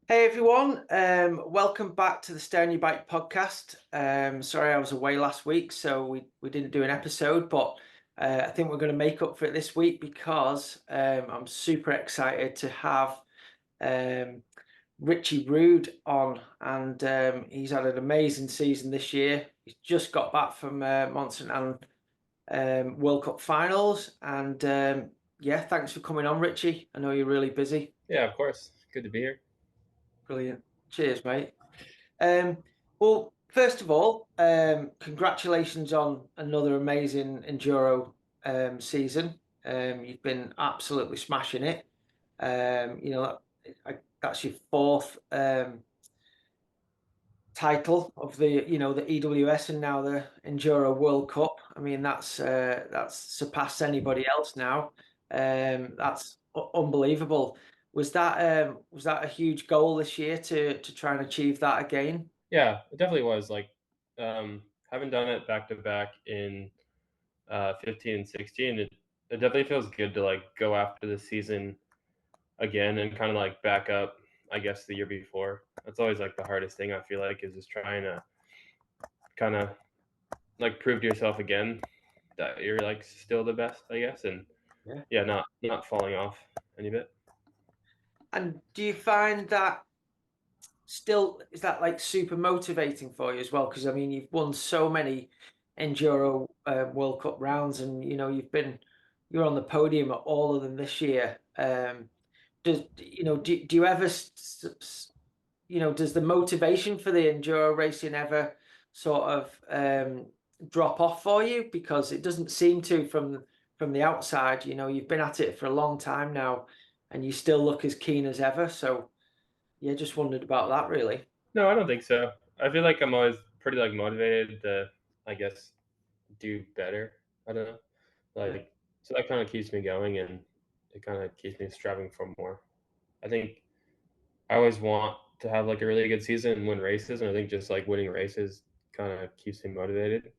Hey everyone, welcome back to the Stay on Your Bike podcast. Sorry I was away last week, so we didn't do an episode, but I think we're going to make up for it this week because I'm super excited to have um, Richie Rude on, and he's had an amazing season this year. He's just got back from Monson and World Cup finals, and yeah, thanks for coming on, Richie. I know you're really busy. Yeah, of course. Good to be here. Brilliant. Cheers, mate. Um, well, first of all, congratulations on another amazing enduro season. You've been absolutely smashing it. That's your fourth title of the EWS and now the Enduro World Cup. I mean, that's surpassed anybody else now. That's unbelievable. Was that a huge goal this year to try and achieve that again? Yeah, it definitely was. Having done it back to back in 15 and 16, it definitely feels good to go after the season again and kind of like back up, I guess, the year before. That's always like the hardest thing I feel like is just trying to kind of like prove to yourself again that you're like still the best, I guess, and Yeah. yeah, not falling off any bit. And do you find that still is that like super motivating for you as well? Because I mean, you've won so many Enduro World Cup rounds, and you're on the podium at all of them this year. Do you ever does the motivation for the enduro racing ever sort of drop off for you? Because it doesn't seem to from the outside. You've been at it for a long time now, and you still look as keen as ever. So yeah, just wondered about that really. No, I don't think so. I feel like I'm always pretty like motivated to, I guess, do better. I don't know. Yeah. So that kind of keeps me going and it kind of keeps me striving for more. I think I always want to have like a really good season and win races, and I think just like winning races kind of keeps me motivated.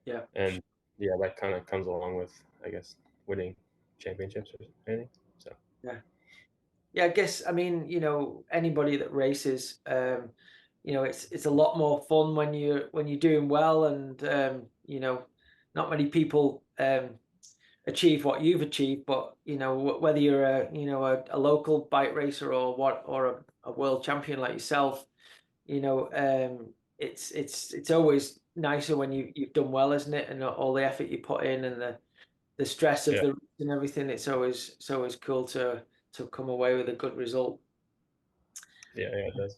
Yeah. And yeah, that kind of comes along with, I guess, winning championships or anything. So Yeah. Yeah, I guess I mean, anybody that races, it's a lot more fun when you're doing well and not many people achieve what you've achieved, but whether you're a local bike racer or a world champion like yourself, it's always nicer when you've done well, isn't it? And all the effort you put in and the stress of yeah, the race and everything, it's always cool to come away with a good result. yeah, it does.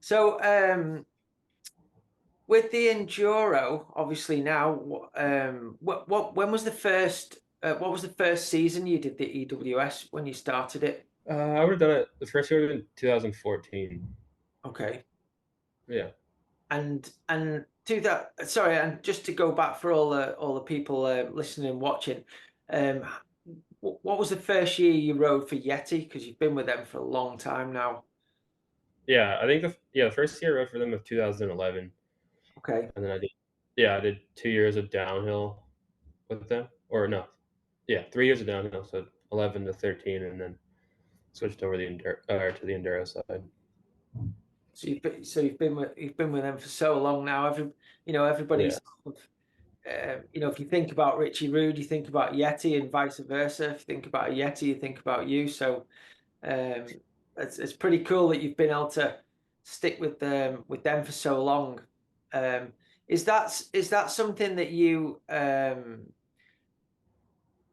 So, with the enduro, obviously now, when was the first? What was the first season you did the EWS when you started it? I would have done it the first year in 2014. Okay, Yeah. and to that, sorry, and just to go back for all the people listening and watching, um, what was the first year you rode for Yeti? Because you've been with them for a long time now. Yeah, I think the first year I rode for them was 2011, Okay, and then I did 2 years of downhill with them, or no, yeah, 3 years of downhill, so 11 to 13, and then switched over to the enduro side. so you've been with them for so long now. Yeah, Everybody's sort of, if you think about Richie Rude, you think about Yeti, and vice versa. If you think about a Yeti, you think about you. So um, it's pretty cool that you've been able to stick with them for so long. Um, is that something that you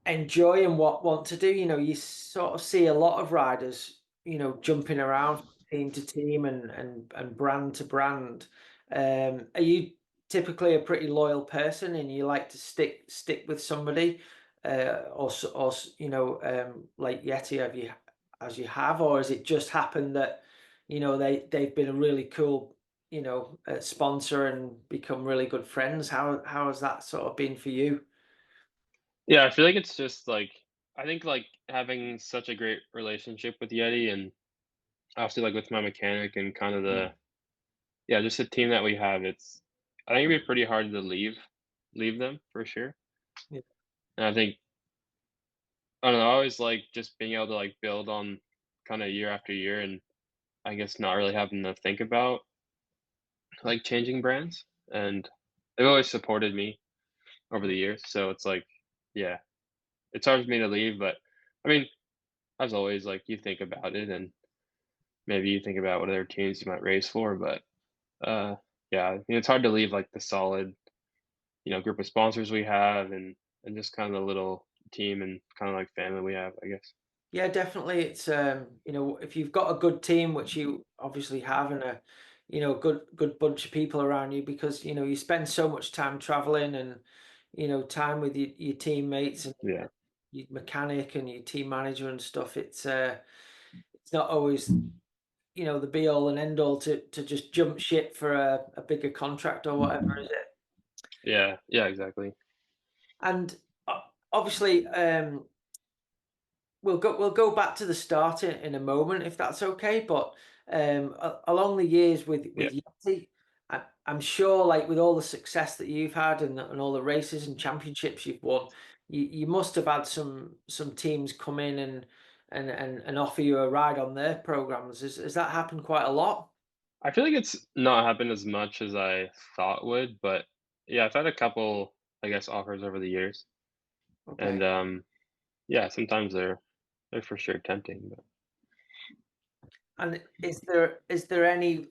enjoy and what want to do? You sort of see a lot of riders, jumping around from team to team and brand to brand. Are you typically a pretty loyal person and you like to stick with somebody, like Yeti, have you as you have, or has it just happened that they've been a really cool sponsor and become really good friends? How has that sort of been for you? yeah. I feel like it's just I think like having such a great relationship with Yeti, and obviously like with my mechanic and kind of Mm. just the team that we have. I think it'd be pretty hard to leave them for sure. Yeah. And I think I don't know. I always like just being able to like build on kind of year after year, and I guess, not really having to think about, like, changing brands, and they've always supported me over the years, so it's like, yeah, it's hard for me to leave, but, I mean, as always, like, you think about it, and maybe you think about what other teams you might race for, but, uh, yeah, I mean, it's hard to leave, like, the solid, group of sponsors we have and just kinda the little team and kinda, like, family we have, I guess. Yeah, definitely. It's if you've got a good team, which you obviously have, and a good bunch of people around you, because you spend so much time traveling and time with your teammates and Yeah. your mechanic and your team manager and stuff. It's not always the be all and end all to just jump ship for a bigger contract or whatever, is it? Yeah, yeah, exactly. And obviously, we'll go back to the start in a moment, if that's okay. But along the years Yeah. with Yeti, I'm sure, like with all the success that you've had and all the races and championships you've won, you must have had some teams come in and offer you a ride on their programs. Has that happened quite a lot? I feel like it's not happened as much as I thought would, but, yeah, I've had a couple, I guess, offers over the years, and, Okay. yeah, sometimes they're for sure tempting, but And is there any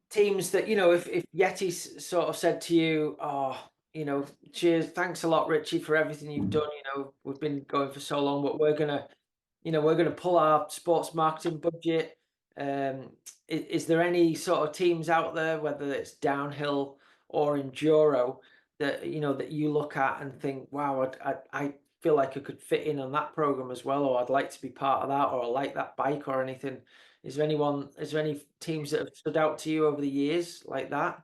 teams that, if Yeti's sort of said to you, "Oh, cheers, thanks a lot, Richie, for everything you've done. We've been going for so long, but we're gonna pull our sports marketing budget." Is there any sort of teams out there, whether it's downhill or enduro, that you look at and think, "Wow, I feel like I could fit in on that program as well, or I'd like to be part of that, or I like that bike or anything." Is there any teams that have stood out to you over the years like that?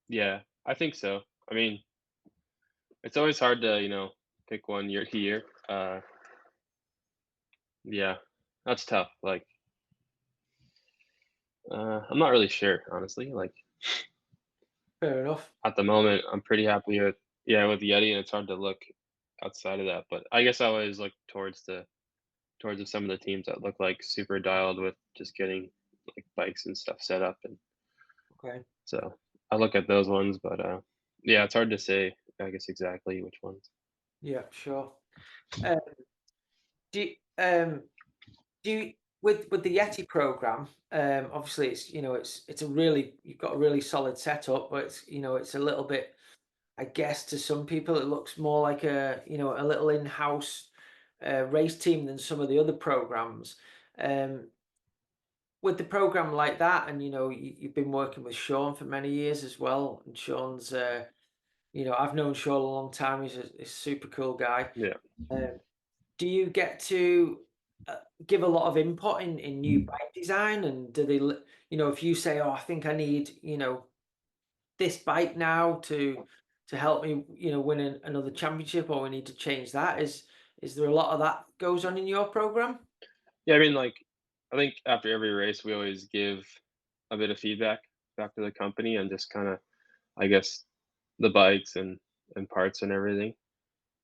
yeah, I think so. I mean, it's always hard to, pick one year to year. Yeah, that's tough. Like, I'm not really sure, honestly. Like, Fair enough. at the moment, I'm pretty happy with, yeah, with Yeti, and it's hard to look outside of that. But I guess I always look towards some of the teams that look like super dialed with just getting like bikes and stuff set up, and Okay. so I look at those ones. But yeah, it's hard to say, I guess, exactly which ones. Yeah, sure. Um, do you, um, do you, with the Yeti program, obviously it's a really, you've got a really solid setup, but it's a little bit, I guess, to some people it looks more like a little in-house race team than some of the other programs. Um, with the program like that, and you've been working with Sean for many years as well, and Sean's I've known Sean a long time. He's a super cool guy. Yeah. Um, do you get to give a lot of input in new bike design? And do they, if you say, "Oh, I think I need, this bike now to help me, win another championship, or we need to change that." Is there a lot of that goes on in your program? Yeah, I mean, like, I think after every race, we always give a bit of feedback back to the company and just kind of, I guess, the bikes and parts and everything.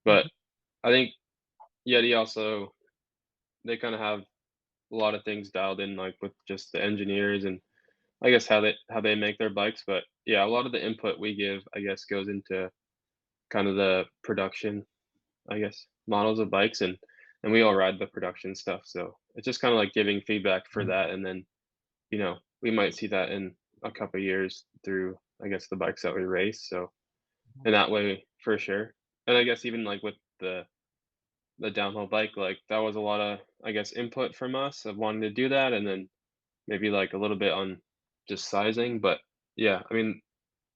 But Mhm. I think Yeti also, they kind of have a lot of things dialed in, like with just the engineers and I guess how they make their bikes. But yeah, a lot of the input we give, I guess, goes into kind of the production, I guess, models of bikes, and we all ride the production stuff. So it's just kind of like giving feedback for that, and then we might see that in a couple of years through, I guess, the bikes that we race. So in that way, for sure. And I guess even like with the downhill bike, like that was a lot of, I guess, input from us of wanting to do that, and then maybe like a little bit on just sizing. But yeah, I mean,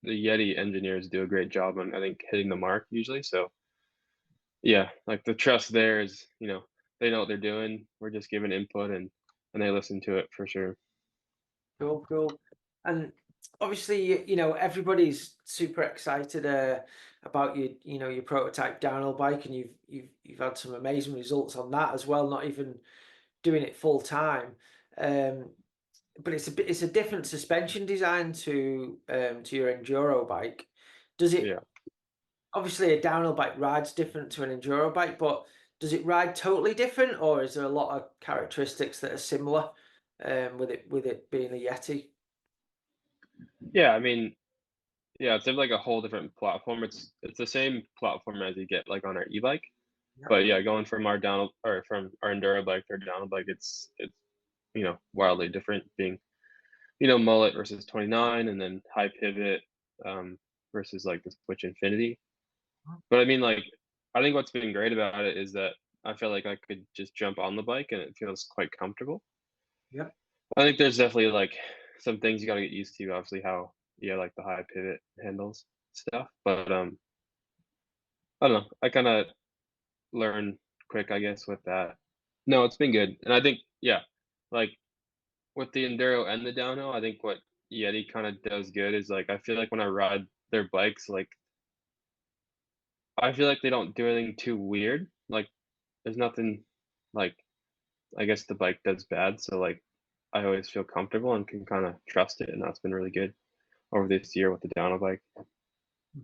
the Yeti engineers do a great job on, I think, hitting the mark usually. So yeah, like the trust there is, they know what they're doing. We're just giving input, and they listen to it for sure. Cool, cool. And obviously, everybody's super excited about your prototype downhill bike, and you've had some amazing results on that as well. Not even doing it full time, um, but it's a different suspension design to your enduro bike. Does it? Yeah. Obviously, a downhill bike rides different to an enduro bike, but does it ride totally different, or is there a lot of characteristics that are similar with it being a Yeti? Yeah, I mean, yeah, it's like a whole different platform. It's the same platform as you get like on our e-bike, Yep. but yeah, going from our down or from our enduro bike to our down bike, it's wildly different. Being mullet versus 29, and then high pivot versus like the Switch Infinity. But I mean, like, I think what's been great about it is that I feel like I could just jump on the bike and it feels quite comfortable. Yep. I think there's definitely like some things you got to get used to. Obviously, how like the high pivot handles stuff, but I don't know. I kind of learn quick, I guess, with that. No, it's been good, and I think like with the enduro and the downhill, I think what Yeti kind of does good is like I feel like when I ride their bikes, like I feel like they don't do anything too weird. Like there's nothing like I guess the bike does bad, so like I always feel comfortable and can kind of trust it, and that's been really good over this year with the downhill bike.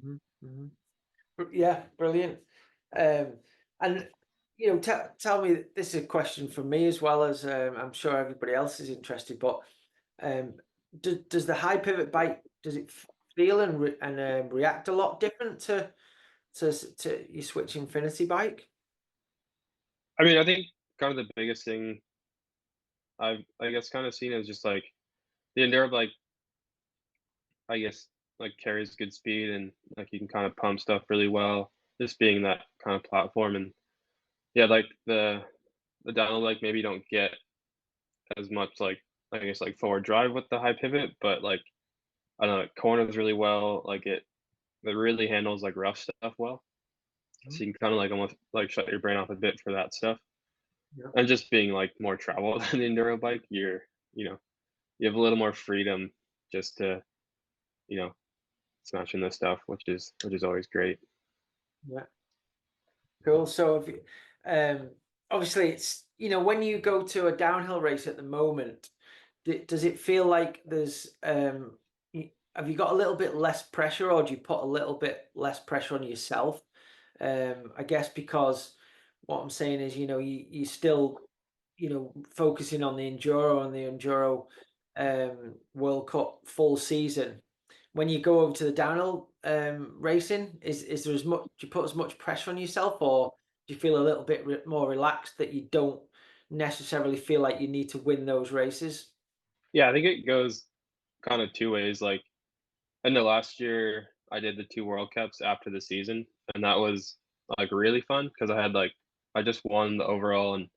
Hmm. Hmm. Yeah, brilliant. And tell me, this is a question for me as well as I'm sure everybody else is interested. But um, does the high pivot bike does it feel and react a lot different to your Switch Infinity bike? I mean, I think kind of the biggest thing I guess kind of seen is just like the enduro bike, I guess like carries good speed and like you can kind of pump stuff really well, just being that kind of platform. And yeah, like the downhill bike maybe you don't get as much like I guess like forward drive with the high pivot, but like I don't know, it corners really well. Like it really handles like rough stuff well. Mhm. So you can kind of like almost like shut your brain off a bit for that stuff. Yeah. And just being like more travel than the enduro bike, you know you have a little more freedom just to you know smash in this stuff, which is always great. Yeah. Cool. So if obviously it's when you go to a downhill race at the moment, does it feel like there's have you got a little bit less pressure, or do you put a little bit less pressure on yourself? I guess because what I'm saying is, you still, focusing on the Enduro World Cup full season. When you go over to the downhill racing, is there as much? Do you put as much pressure on yourself, or do you feel a little bit more relaxed that you don't necessarily feel like you need to win those races? Yeah, I think it goes kind of two ways. Like I know last year I did the two World Cups after the season, and that was like really fun because I just won the overall, and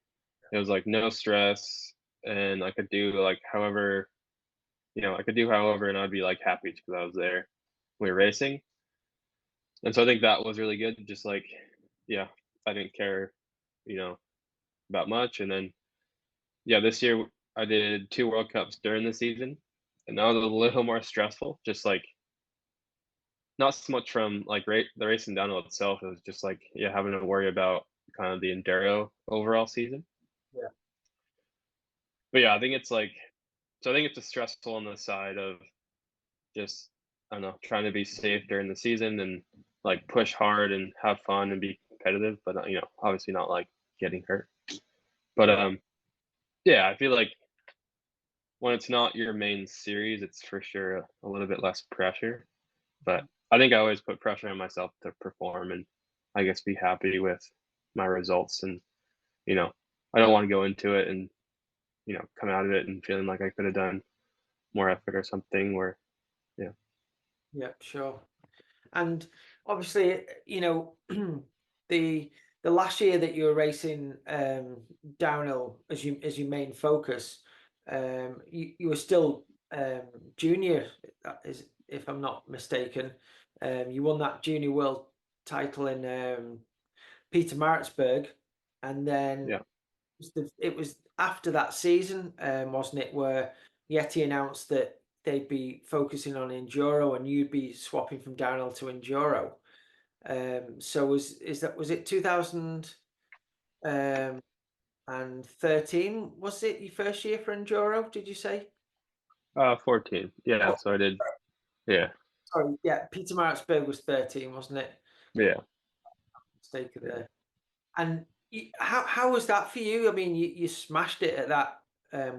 it was like no stress, and I could do like however I could do however, and I'd be like happy because I was there. We were racing, and so I think that was really good. Just like yeah, I didn't care, you know, about much, and then yeah, this year I did two World Cups during the season, and that was a little more stressful. Just like not so much from like the racing downhill itself. It was just like yeah, having to worry about kind of the enduro overall season. Yeah. But yeah, I think it's like so I think it's just stressful on the side of just I don't know, trying to be safe during the season and like push hard and have fun and be competitive, but obviously not like getting hurt. But Yeah. yeah, I feel like when it's not your main series, it's for sure a little bit less pressure. But I think I always put pressure on myself to perform and I guess be happy with my results. And you know, I don't want to go into it and come out of it and feeling like I could have done more effort or something. Where yeah, Yeah. Sure. And obviously, the the last year that you were racing downhill as your main focus, you were still junior, is if I'm not mistaken. You won that junior world title in Peter Maritzburg, and then yeah, it was after that season, wasn't it, where Yeti announced that they'd be focusing on enduro and you'd be swapping from downhill to enduro. So was it 2000 and 13? Was it your first year for enduro? Did you say? 14. Yeah, Oh, so I did. Yeah, sorry, yeah. Peter Maritzburg was 13, wasn't it? yeah, Mistaken yeah. there. And How was that for you? I mean, you smashed it at that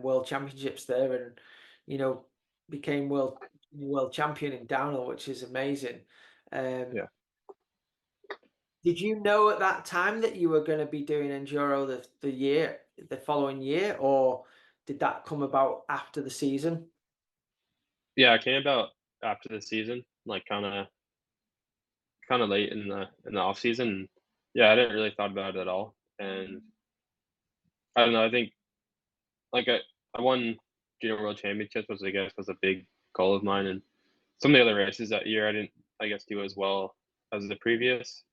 World Championships there, and you know became world champion in downhill, which is amazing. Um, Yeah. did you know at that time that you were going to be doing enduro the following year, or did that come about after the season? Yeah, it came about after the season, like kinda late in the off season. Yeah, I didn't really thought about it at all, and I don't know, I think, like, I won Junior World Championships, was, I guess, was a big goal of mine, and some of the other races that year, I didn't, I guess, do as well as the previous.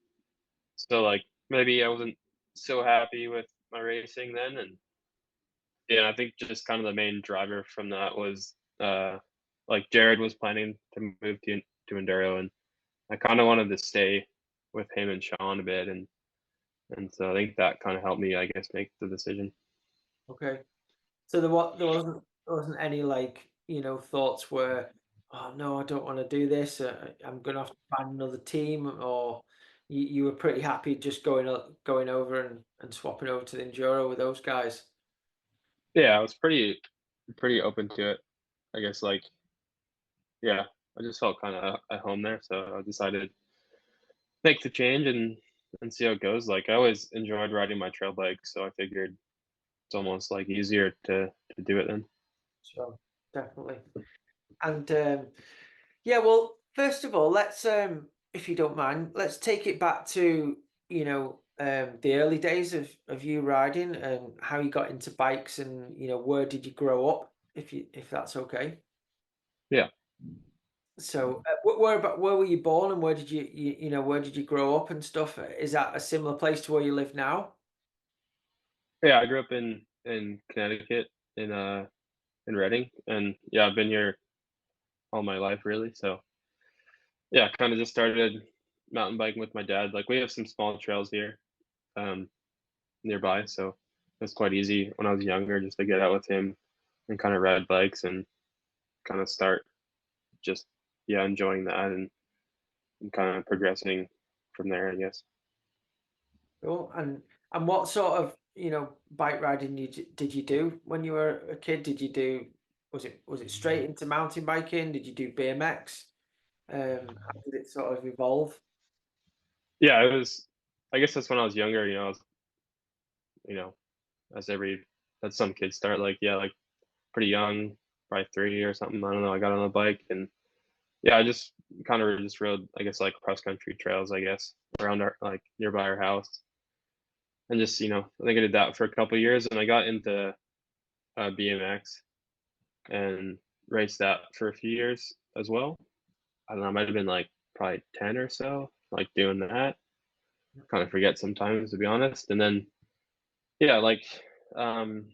So, like, maybe I wasn't so happy with my racing then, and yeah, I think just kind of the main driver from that was, like, Jared was planning to move to enduro, and I kinda wanted to stay with him and Sean a bit, and so I think that kinda helped me, I guess, make the decision. Okay. So there wasn't any like thoughts where, oh no, I don't want to do this. I'm gonna have to find another team, or you were pretty happy just going over and swapping over to the enduro with those guys. Yeah, I was pretty open to it. I guess, like, yeah, I just felt kinda at home there, so I decided to make the change and see how it goes. Like, I always enjoyed riding my trail bike, so I figured it's almost, like, easier to do it then. So definitely. And yeah, well, first of all, let's if you don't mind, let's take it back to the early days of you riding and how you got into bikes, and where did you grow up, if that's okay. Yeah. So where were you born, and where did where did you grow up and stuff? Is that a similar place to where you live now? Yeah, I grew up in Connecticut, in Reading, and, yeah, I've been here all my life, really, so, yeah, kinda just started mountain biking with my dad. Like, we have some small trails here, um, nearby, so it's quite easy when I was younger just to get out with him and kinda ride bikes and kinda start just, yeah, enjoying that and kinda progressing from there, I guess. Cool. And what sort of bike riding did you do when you were a kid? Did you do was it straight into mountain biking? Did you do BMX? How did it sort of evolve? Yeah, it was, I guess that's when I was younger, I was, you know, as every as some kids start, like, yeah, like, pretty young, probably 3 or something, I don't know, I got on a bike and, yeah, I just kinda just rode, I guess, like, cross country trails, I guess, around our, like, nearby our house, and just, I think I did that for a couple years, and I got into, BMX and raced that for a few years as well. I don't know, it might have been, like, probably 10 or so, like, doing that. Kinda forget sometimes, to be honest, and then, yeah, like, um,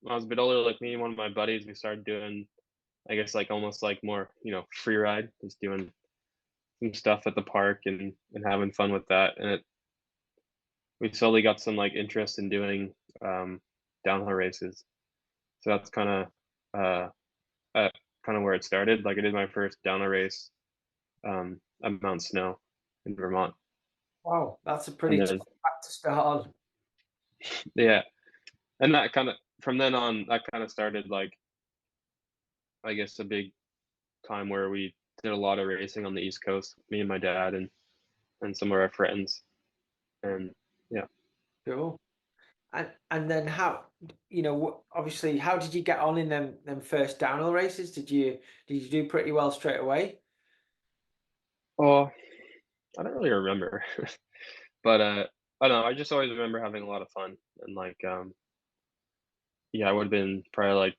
when I was a bit older, like, me and one of my buddies, we started doing, I guess, like, almost, like, more, free ride, just doing some stuff at the park and having fun with that, and we slowly got some, like, interest in doing, downhill races. So that's uh, kinda where it started. Like, I did my first downhill race, at Mount Snow in Vermont, Wow, that's a and pretty tough then, track to start on. yeah, and that kinda from then on, that kinda started, like, I guess, a big time where we did a lot of racing on the East Coast, me and my dad and some of our friends, and yeah. Cool. And then obviously, how did you get on in them first downhill races? Did you do pretty well straight away? Oh, I don't really remember, but, I don't know, I just always remember having a lot of fun and, like, yeah, I would've been probably, like,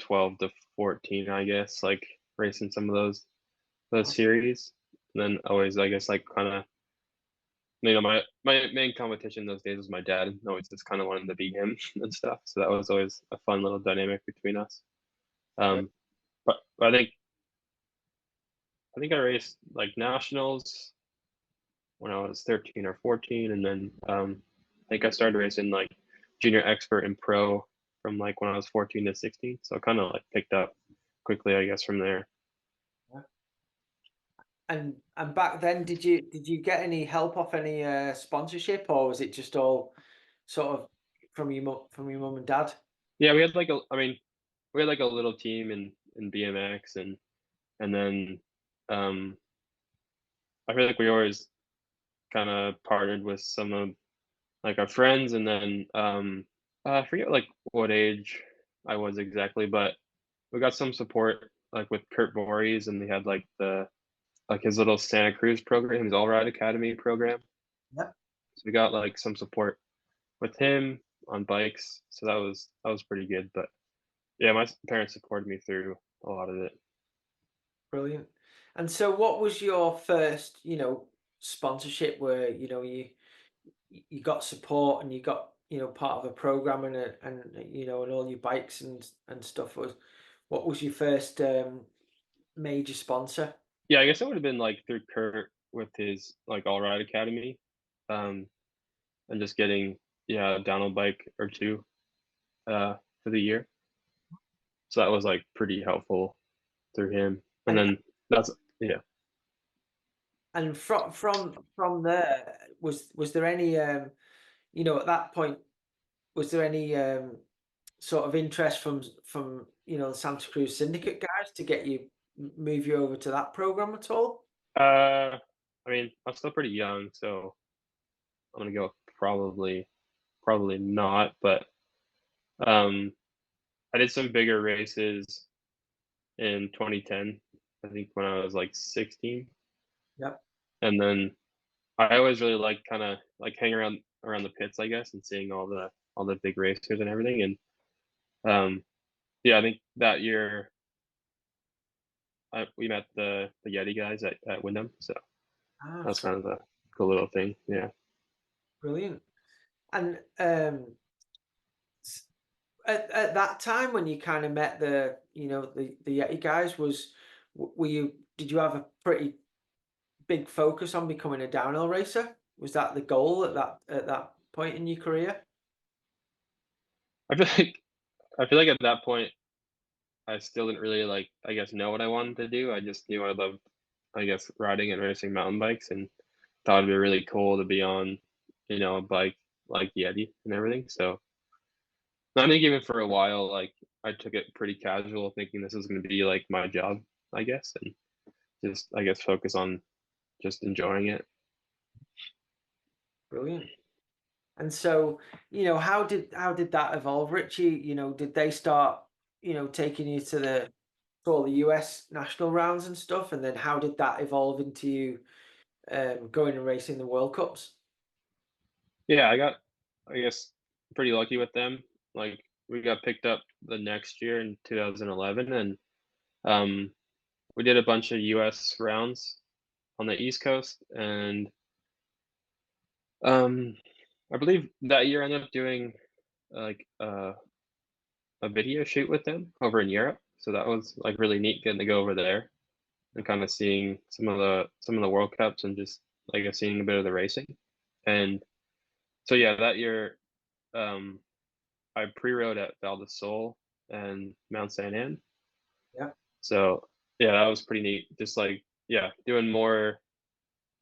12 to 14, I guess, like, racing some of those series, and then always, I guess, like, kinda, my main competition those days was my dad, and always just kinda wanted to beat him and stuff, so that was always a fun little dynamic between us. Um, but I think I raced, like, nationals when I was 13 or 14, and then, I think I started racing, like, junior expert and pro from, like, when I was 14 to 16, so I kinda, like, picked up quickly, I guess, from there. And back then, did you get any help off any sponsorship, or was it just all sort of from your mum and dad? Yeah, we had like a I mean, we had like a little team in BMX and then, um, I feel like we always kinda partnered with some of, like, our friends and then, I forget, like, what age I was exactly, but we got some support, like, with Kurt Voorhees, and they had, like, his little Santa Cruz program, his All Ride Academy program. Yeah. So we got, like, some support with him on bikes, so that was pretty good, but, yeah, my parents supported me through a lot of it. Brilliant. And so what was your first, sponsorship where, you got support and you got, part of a program and all your bikes and stuff was what was your first major sponsor? Yeah, I guess it would've been, like, through Kurt with his, like, All Ride Academy, um, and just getting, yeah, a downhill bike or 2, for the year. So that was, like, pretty helpful through him, and And then that's yeah. and from there, was there any at that point, was there any sort of interest from the Santa Cruz Syndicate guys to get you move you over to that program at all? I mean, I'm still pretty young, so I'm gonna go probably not, but, um, I did some bigger races in 2010, I think when I was, like, 16, Yep. and then I always really liked kinda, like, hanging around the pits, I guess, and seeing all the big racers and everything, and, um, yeah, I think that year, we met the Yeti guys at Wyndham, so Ah, that's kind of a cool little thing, yeah. brilliant. And s- at that time when you kind of met the Yeti guys, were you did you have a pretty big focus on becoming a downhill racer? Was that the goal at that point in your career? I feel like I feel like at that point, I still didn't really, like, I guess, know what I wanted to do. I just knew I loved, I guess, riding and racing mountain bikes and thought it'd be really cool to be on, a bike like Yeti and everything. So I think even for a while, like, I took it pretty casual, thinking this was gonna be, like, my job, I guess, and just, I guess, focus on just enjoying it. Brilliant. And so, how did that evolve, Richie? Did they start, taking you to all the US national rounds and stuff? And then how did that evolve into you going and racing the World Cups? Yeah, I got, I guess, pretty lucky with them. Like, we got picked up the next year in 2011, and, um, we did a bunch of US rounds on the East Coast, and, um, I believe that year I ended up doing, like, a video shoot with them over in Europe, so that was, like, really neat getting to go over there and kinda seeing some of the World Cups and just, I guess, seeing a bit of the racing, and so, yeah, that year, um, I pre-rode at Val di Sole and Mount Saint Anne, Yeah. so, yeah, that was pretty neat, just, like, yeah, doing more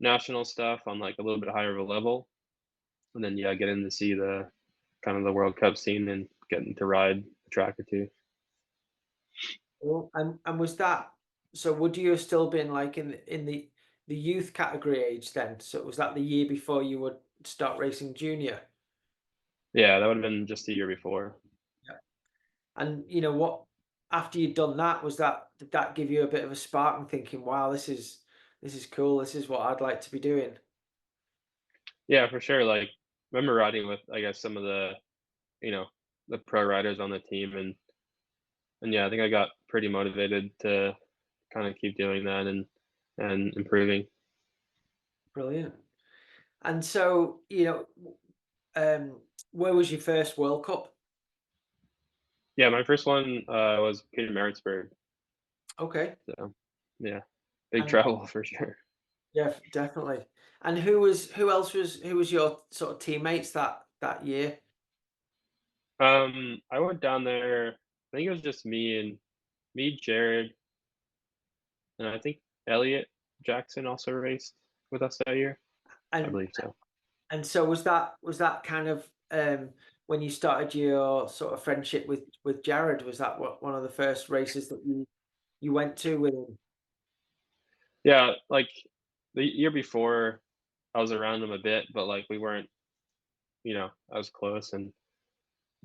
national stuff on, like, a little bit higher of a level, and then, yeah, getting to see the kind of the World Cup scene and getting to ride a track or 2. Well, and was that so? Would you have still been like in the youth category age then? So was that the year before you would start racing junior? Yeah, that would've been just the year before. Yeah. And what after you'd done that, did that give you a bit of a spark and thinking, wow, this is cool. This is what I'd like to be doing. Yeah, for sure, like, remember riding with, I guess, some of you know, the pro riders on the team, and yeah, I think I got pretty motivated to kinda keep doing that and improving. Brilliant. And so, where was your first World Cup? Yeah, my first one, was Peter Maritzburg, Okay. so, yeah, big And travel for sure. yeah, definitely. And who was your sort of teammates that year? I went down there, I think it was just me, Jared, and I think Elliot. Jackson also raced with us that year. I And believe so. and so was that kind of when you started your sort of friendship with Jared? Was that one of the first races that you went to with him? Yeah, like the year before, I was around him a bit, but like we weren't, as close, and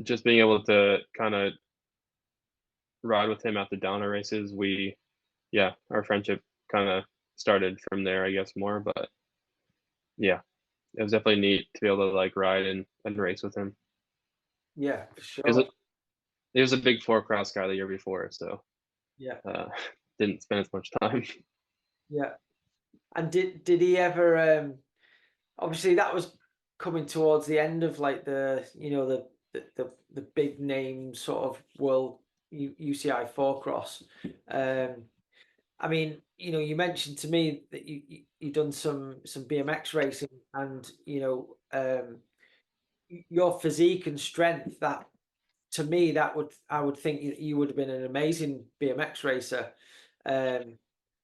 just being able to kind of ride with him at the downer races, yeah, our friendship kind of started from there, I guess more. But yeah, it was definitely neat to be able to like ride and race with him. Yeah, for He was a, sure. he was a big four cross guy the year before, so Yeah, uh, didn't spend as much time. yeah. And did he ever obviously that was coming towards the end of like the big name sort of world UCI four cross. Um I mean, you mentioned to me that you done some BMX racing, and your physique and strength. That to me, I would think you would have been an amazing BMX racer. Um,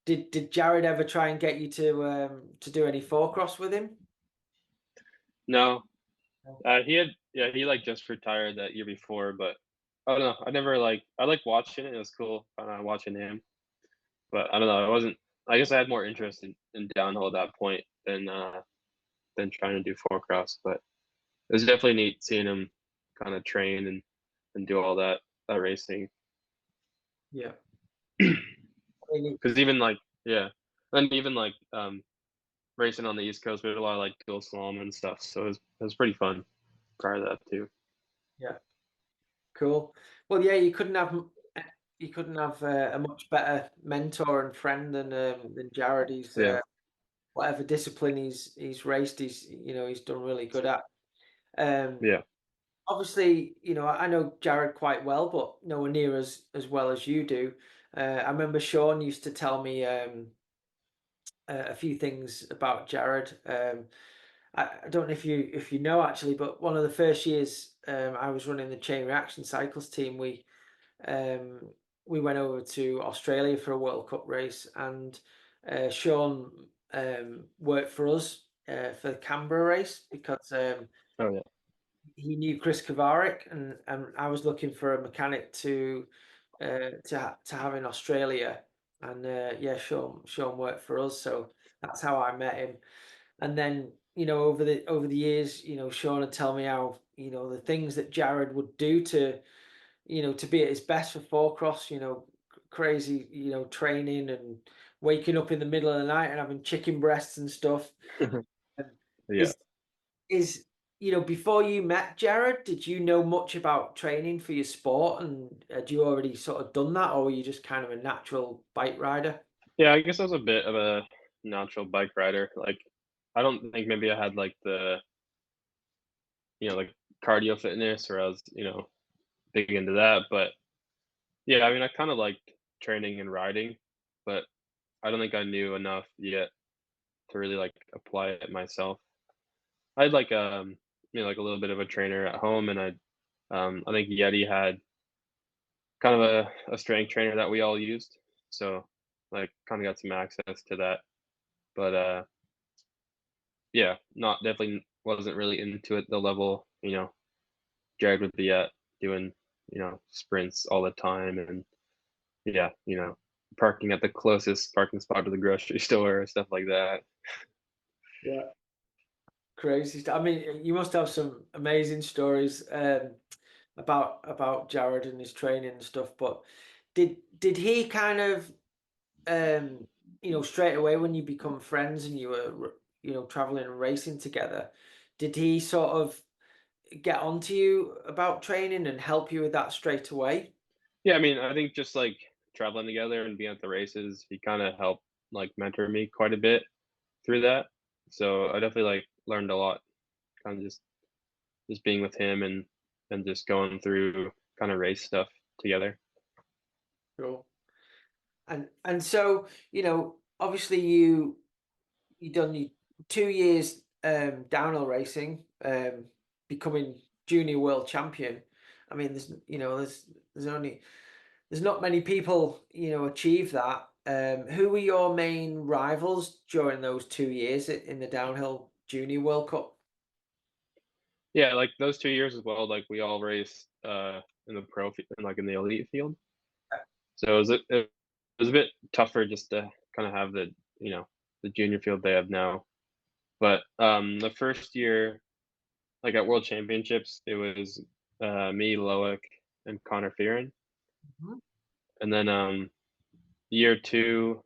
did Jared ever try and get you to do any four cross with him? No, No. he like just retired that year before, but I don't know. I like watching it. It was cool kind of watching him, but I don't know. I wasn't. I guess I had more interest in downhill at that point than trying to do four cross. But it was definitely neat seeing him kind of train and do all that racing. Yeah. Because I mean, even like yeah, and even like racing on the East Coast, we had a lot of like dual slalom and stuff. So it was pretty fun prior to that too. yeah. Cool. Well, yeah, you couldn't have a much better mentor and friend than Jared. He's Yeah, whatever discipline he's raced, he's done really good at. Um, yeah. Obviously, I know Jared quite well, but nowhere near as well as you do. I remember Sean used to tell me a few things about Jared. I don't know if you know actually, but one of the first years I was running the chain reaction cycles team, um, we went over to Australia for a World Cup race, and Sean worked for us for the Canberra race because Oh yeah. he knew Chris Kavarik, and I was looking for a mechanic to have in Australia, and yeah, Sean worked for us, so that's how I met him. And then over the years, Sean would tell me how the things that Jared would do to be at his best for four cross, crazy, training and waking up in the middle of the night and having chicken breasts and stuff. And Yeah. Is is before you met Jared, did you know much about training for your sport, and had you already sort of done that, or were you just kind of a natural bike rider? Yeah, I guess I was a bit of a natural bike rider. Like, I don't think maybe I had like like cardio fitness, or I was, big into that. But yeah, I mean, I kind of liked training and riding, but I don't think I knew enough yet to really like apply it myself. I had like like a little bit of a trainer at home, and I think Yeti had kind of a strength trainer that we all used, so like kind of got some access to that. But yeah, not definitely wasn't really into it the level, Jared would be at doing, sprints all the time, and yeah, parking at the closest parking spot to the grocery store or stuff like that. Yeah. Crazy stuff. I mean, you must have some amazing stories about Jared and his training and stuff. But did he kind of straight away when you become friends and you were traveling and racing together, did he sort of get onto you about training and help you with that straight away? Yeah, I mean, I think just like traveling together and being at the races, he kind of helped like mentor me quite a bit through that. So I definitely like learned a lot, kind of just being with him and just going through kind of race stuff together. Sure. And so obviously you done your 2 years downhill racing, becoming junior world champion. I mean, there's not many people achieve that. Who were your main rivals during those 2 years in the downhill junior World Cup? Yeah, like those 2 years as well, like we all raced in the like in the elite field. So it was a bit tougher just to kind of have the junior field they have now. But the first year, like at World Championships, it was me, Loic, and Connor Fearon. Mhm. And then year two,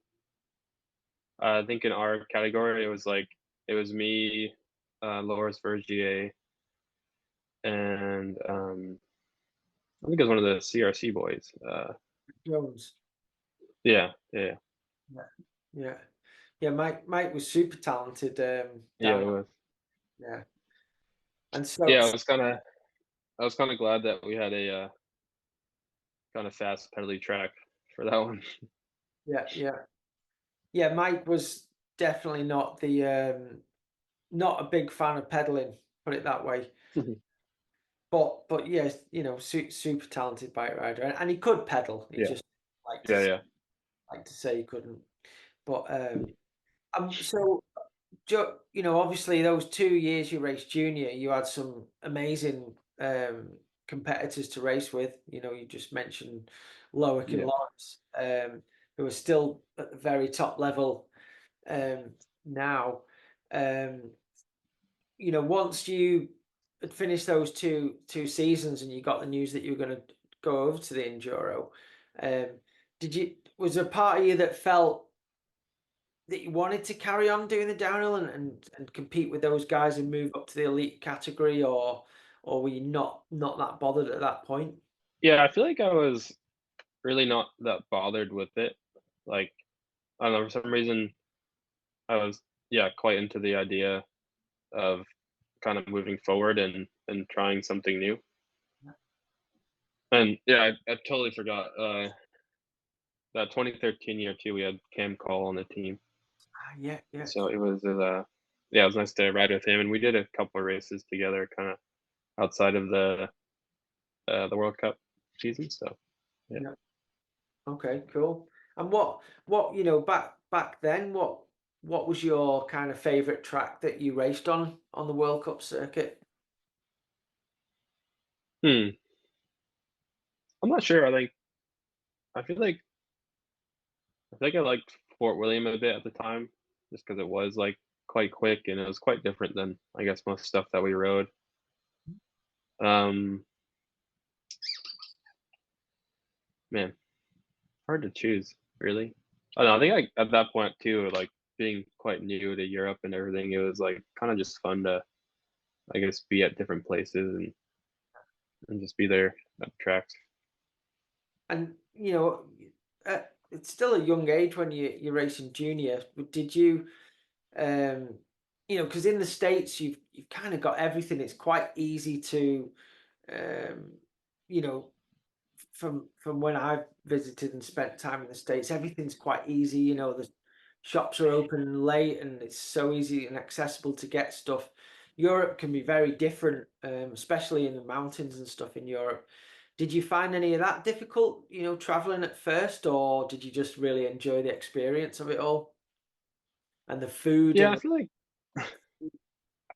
I think in our category, it was me, Loris Vergier, and I think it was one of the CRC boys. Jones. Yeah, yeah, Yeah. Yeah. Yeah, Mike was super talented, yeah. down. It was. Yeah. And so Yeah, I was kind of glad that we had a kind of fast pedally track for that one. yeah, yeah. Yeah, Mike was definitely not a big fan of pedaling, put it that way. But yes, super talented bike rider, and he could pedal. He Yeah, just liked to yeah, yeah, like to say he couldn't. But so obviously those 2 years you raced junior, you had some amazing competitors to race with. You just mentioned Loic and yeah. Lawrence, who are still at the very top level um, now. Um, once you had finished those two seasons and you got the news that you were going to go over to the Enduro, um, was there a part of you that felt that you wanted to carry on doing the downhill and compete with those guys and move up to the elite category, or were you not that bothered at that point? Yeah, I feel like I was really not that bothered with it. Like, I don't know, for some reason, I was, yeah, quite into the idea of kind of moving forward and trying something new. And yeah, I totally forgot. That 2013 year too, we had Cam Call on the team, Yeah, yeah, so yeah, it was nice to ride with him, and we did a couple of races together, kind of outside of the World Cup season. So yeah. yeah. Okay, cool. And what back then, what was your kind of favorite track that you raced on the World Cup circuit? Hmm. I'm not sure. I feel like I think I liked Fort William a bit at the time, just because it was like quite quick and it was quite different than I guess most stuff that we rode. Um, Man, hard to choose, really. I don't know, I think like at that point too, like being quite new to Europe and everything, it was like kind of just fun to, I guess, be at different places and just be there at tracks. And it's still a young age when you're racing junior. But did you, um, because in the States you've kind of got everything. It's quite easy to, um, you know, from when I've visited and spent time in the States, everything's quite easy. The shops are open late and it's so easy and accessible to get stuff. Europe can be very different, especially in the mountains and stuff in Europe. Did you find any of that difficult, traveling at first, or did you just really enjoy the experience of it all and the food Yeah, and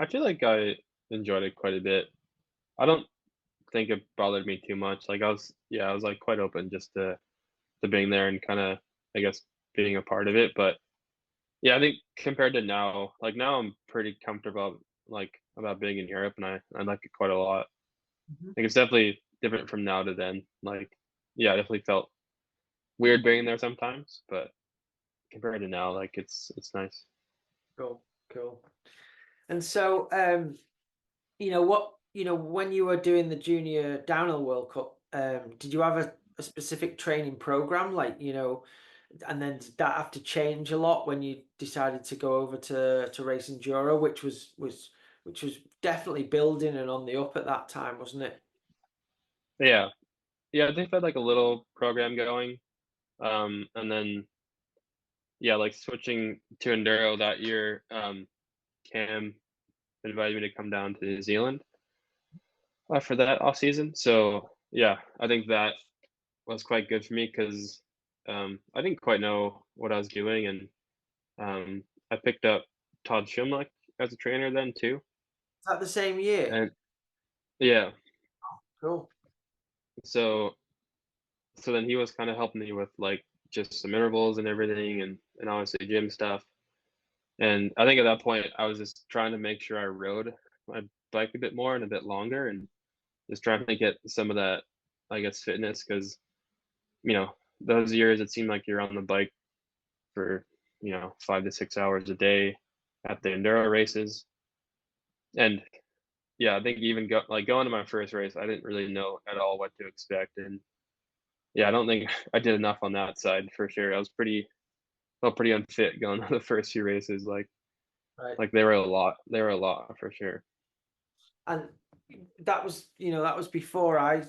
I feel like I enjoyed it quite a bit. I don't think it bothered me too much. Like I was like quite open just to being there and kind of, I guess, being a part of it. But yeah, I think compared to now, like now I'm pretty comfortable like about being in Europe, and I like it quite a lot. Mhm. Like it's definitely different from now to then. Like yeah, I definitely felt weird being there sometimes, but compared to now, like it's nice. Cool, cool. And so, when you were doing the Junior Downhill World Cup, did you have a specific training program, like, and then did that have to change a lot when you decided to go over to race enduro, which was definitely building and on the up at that time, wasn't it? Yeah, yeah, I think I had like a little program going, and then yeah, like switching to enduro that year. Cam invited me to come down to New Zealand for that off season. So yeah, I think that was quite good for me because I didn't quite know what I was doing, and I picked up Todd Schumlich as a trainer then too, Is that the same year? and yeah, Cool. so then he was kind of helping me with like just some intervals and everything, and obviously gym stuff. And I think at that point I was just trying to make sure I rode my bike a bit more and a bit longer, and just trying to get some of that, I guess, fitness because those years it seemed like you're on the bike for 5 to 6 hours a day at the enduro races. And yeah, I think even going to my first race, I didn't really know at all what to expect. And yeah, I don't think I did enough on that side for sure. I was felt pretty unfit going to the first few races. Right. Like they were a lot for sure. And that was before uh,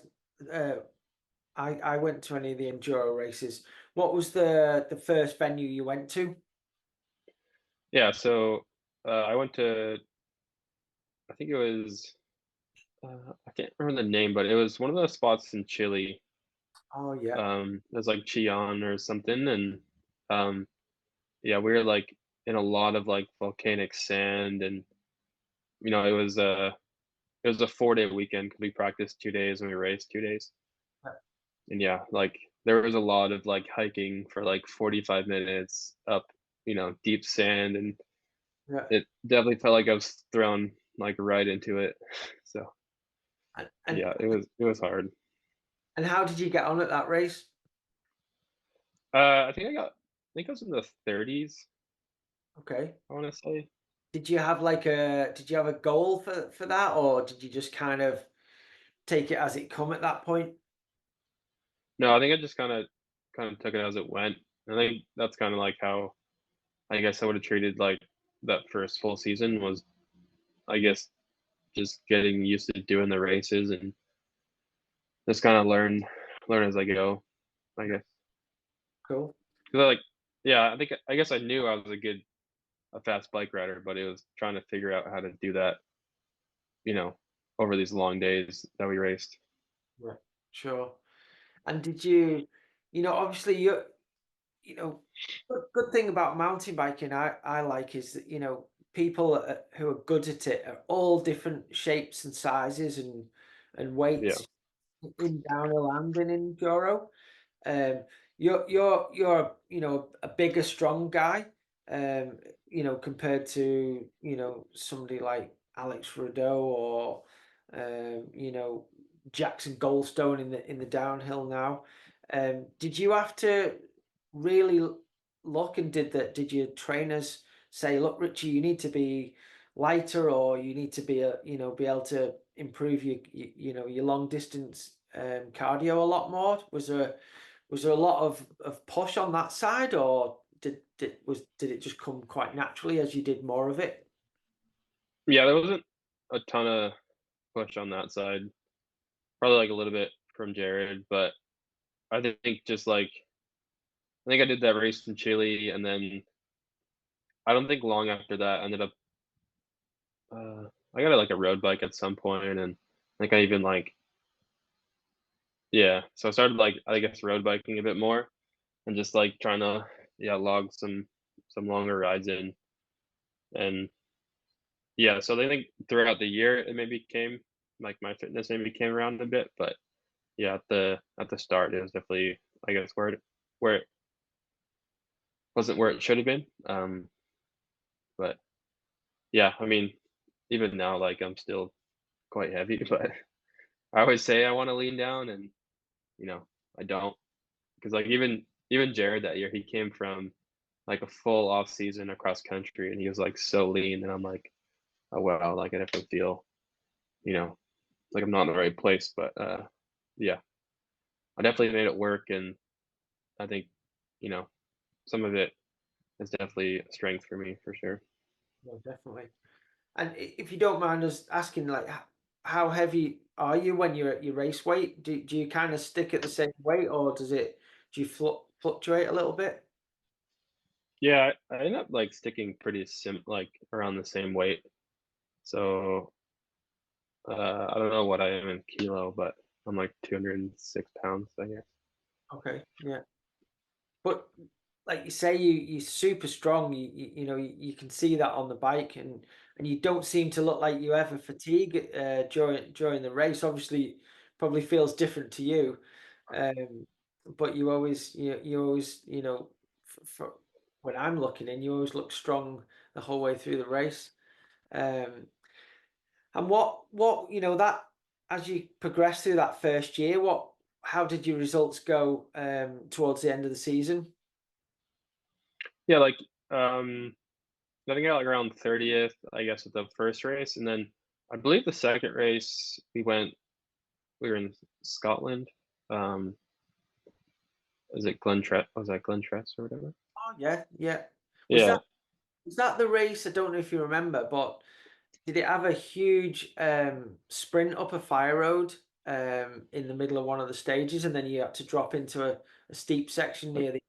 I went to any of the enduro races. What was the first venue you went to? Yeah, so I went to, I think it was, I can't remember the name, but it was one of those spots in Chile. Oh yeah, It was like Chillon or something, and um, yeah, we were like in a lot of like volcanic sand, and it was a 4-day weekend 'cause we practiced 2 days and we raced 2 days. yeah, And yeah, like there was a lot of like hiking for like 45 minutes up, deep sand, and yeah. it definitely felt like I was thrown like right into it. So And, and yeah, it was hard. and how did you get on at that race? I think I was in the 30s, Okay. I want to say. Did you have a goal for that, or did you just kind of take it as it come at that point? No, I think I just kind of took it as it went. I think that's kind of like how I guess I would have treated like that first full season was, I guess, just getting used to doing the races and just kind of learn as I go, I guess. Cool. 'Cause yeah, I guess I knew I was a fast bike rider, but it was trying to figure out how to do that, you know, over these long days that we raced. Right. Sure. And obviously good thing about mountain biking I like is that, people who are good at it are all different shapes and sizes and Yeah, weights in downhill and in enduro. Um, you're a bigger, strong guy, compared to somebody like Alex Rideau or Jackson Goldstone in the downhill now. Did you have to really look, and did your trainers say, look, Richie, you need to be lighter, or you need to be able to improve your long distance cardio a lot more? Was there a lot of push on that side, or did it just come quite naturally as you did more of it? yeah, there wasn't a ton of push on that side. Probably like a little bit from Jared, but I think just like I think I did that race in Chile, and then I don't think long after that I ended up. I got like a road bike at some point, and I think I even like yeah. So I started like I guess road biking a bit more, and just like trying to log some longer rides in, and yeah. So I think throughout the year it maybe came like my fitness maybe came around a bit, but yeah, at the start it was definitely I guess where it wasn't where it should have been. But yeah, I mean even now like I'm still quite heavy, but I always say I want to lean down, and you know I don't. Because like even Jared that year, he came from like a full off season across country, and he was like so lean, and I'm like, oh wow, like I definitely feel, you know, like I'm not in the right place. But yeah, I definitely made it work, and I think, you know, some of it is definitely a strength for me for sure. No, definitely. And if you don't mind us asking, like, how heavy are you when you're at your race weight? Do you kind of stick at the same weight, or do you fluctuate a little bit? Yeah, I end up like sticking pretty like around the same weight. So I don't know what I am in kilo, but I'm like 206 pounds, I guess. Okay, yeah. But like you say, you're super strong. You know you can see that on the bike, and you don't seem to look like you ever fatigue during the race. Obviously, probably feels different to you, um, but you always for when I'm looking in, you always look strong the whole way through the race. Um, and what that as you progress through that first year, how did your results go towards the end of the season? Yeah, like, I think I got, like, around 30th, I guess, with the first race, and then I believe the second race, we were in Scotland. Um, is it Glentre was that Glentress or whatever? Oh yeah, yeah. Was Yeah. that the race? I don't know if you remember, but did it have a huge sprint up a fire road in the middle of one of the stages, and then you had to drop into a steep section Like near the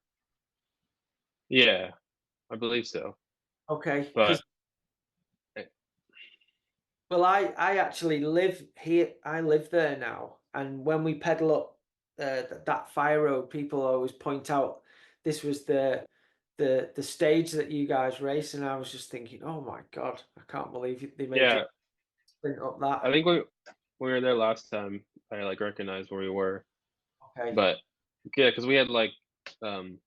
yeah, I believe so, okay, but because eh well, I actually live here. I live there now, and when we pedal up that fire road, people always point out this was the stage that you guys race, and I was just thinking, oh my god, I can't believe they made you yeah, sprint up I that. think when we were there last time, I, like, recognized where we were, Okay, but yeah, because we had, like, um,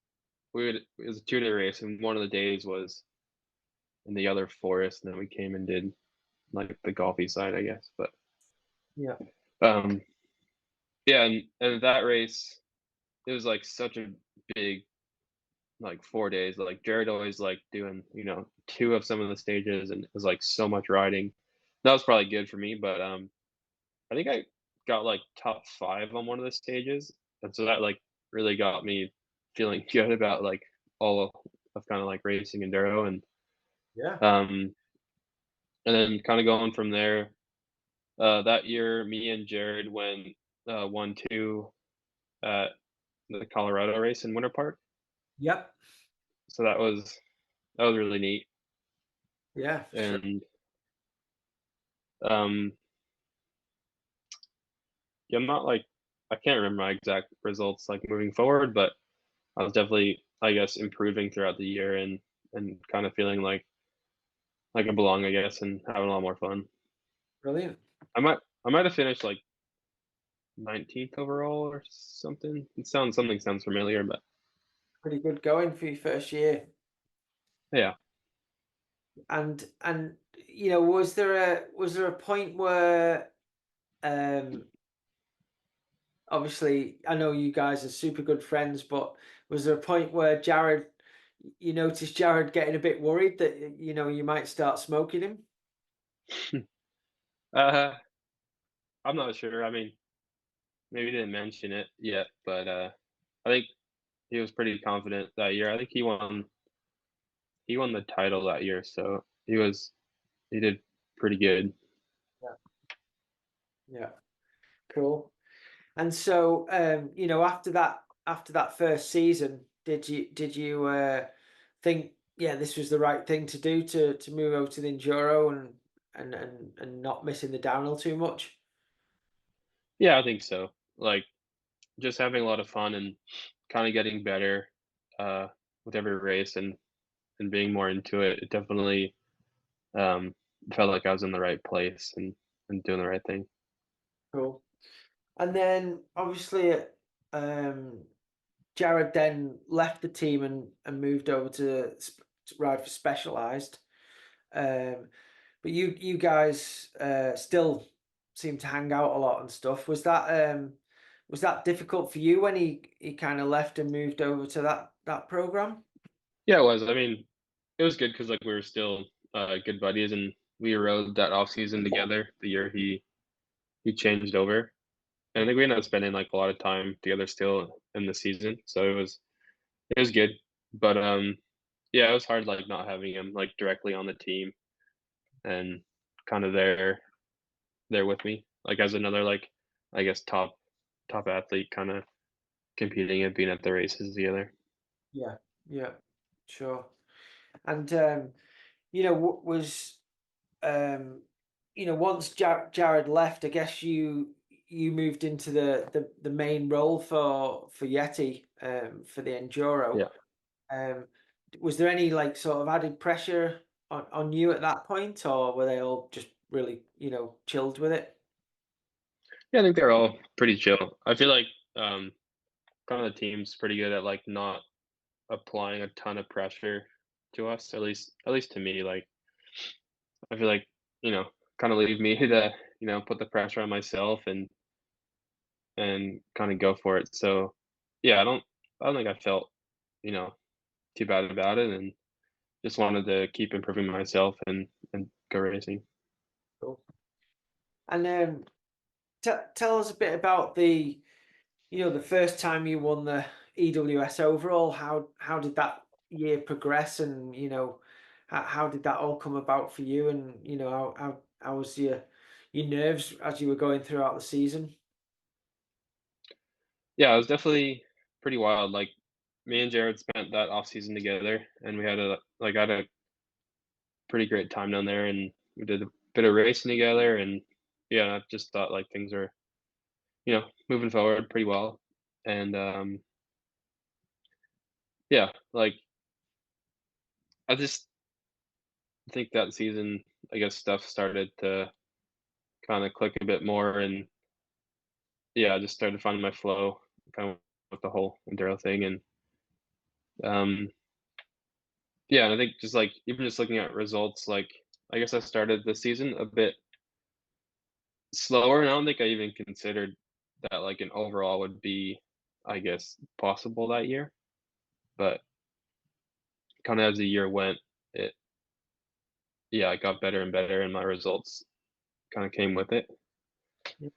we would it was a 2-day race, and one of the days was in the other forest, and then we came and did, like, the golfy side, I guess, but, yeah, um, yeah, and that race, it was, like, such a big, like, 4 days, like, Jared always liked doing, 2 of some of the stages, and it was, like, so much riding. That was probably good for me, but, I think I got, like, top 5 on one of the stages, and so that, like, really got me feeling good about, like, all of kinda, like, racing enduro, yeah, um, and then kinda going from there, that year, me and Jared won 2 at the Colorado race in Winter Park, yep, so that was really neat, yeah, for sure. and, um, yeah, I'm not, like I can't remember my exact results, like, moving forward, but I was definitely, I guess, improving throughout the year and kinda feeling like I belong, I guess, and having a lot more fun. Brilliant. I might have finished, like, 19th overall or something. Something sounds familiar, but Pretty good going for your first year. yeah. And was there a point where um obviously I know you guys are super good friends, but was there a point where you noticed Jared getting a bit worried that you might start smoking him? Uh, I'm not sure. I mean, maybe he didn't mention it yet, but, I think he was pretty confident that year. I think he won the title that year, so he did pretty good. Yeah, yeah, cool. And so after that first season, did you think, yeah, this was the right thing to do to move over to the enduro and not missing the downhill too much? Yeah, I think so. Like, just having a lot of fun and kinda getting better, uh, with every race and being more into it. It definitely, um, felt like I was in the right place and doing the right thing. Cool. And then obviously, um, Jared then left the team and moved over to ride for Specialized. Um, but you guys still seem to hang out a lot and stuff. Was that difficult for you when he kind of left and moved over to that program? Yeah, it was. I mean, it was good because like, we were still, good buddies, and we rode that off season together the year he changed over, and I think we ended up spending, like, a lot of time together still in the season, so it was good, but, yeah, it was hard, like, not having him, like, directly on the team and kinda there with me, like, as another, like, I guess, top athlete kinda competing and being at the races together. Yeah, yeah, sure. And was um, once Jared left, I guess you moved into the main role for Yeti for the enduro. Yeah. Um, was there any like sort of added pressure on you at that point, or were they all just really, chilled with it? Yeah, I think they're all pretty chill. I feel like um, kind of the team's pretty good at like not applying a ton of pressure to us. At least to me, like I feel like you know kind of leave me to put the pressure on myself and kind of go for it. So yeah, I don't think I felt you know too bad about it, and just wanted to keep improving myself and go racing. Cool. And tell us a bit about the first time you won the EWS overall. How did that year progress, and how did that all come about for you? And how was your nerves as you were going throughout the season? Yeah, it was definitely pretty wild. Like me and Jared spent that off season together, and we had had a pretty great time down there, and we did a bit of racing together, and yeah, I just thought like things are moving forward pretty well, and yeah, like I just think that season, I guess stuff started to kind of click a bit more, and yeah, I just started finding my flow, kind of with the whole enduro thing, and um, yeah, and I think just like even just looking at results, like I guess I started the season a bit slower, and I don't think I even considered that like an overall would be, I guess, possible that year. But kind of as the year went, it yeah, it got better and better, and my results kind of came with it. Yeah,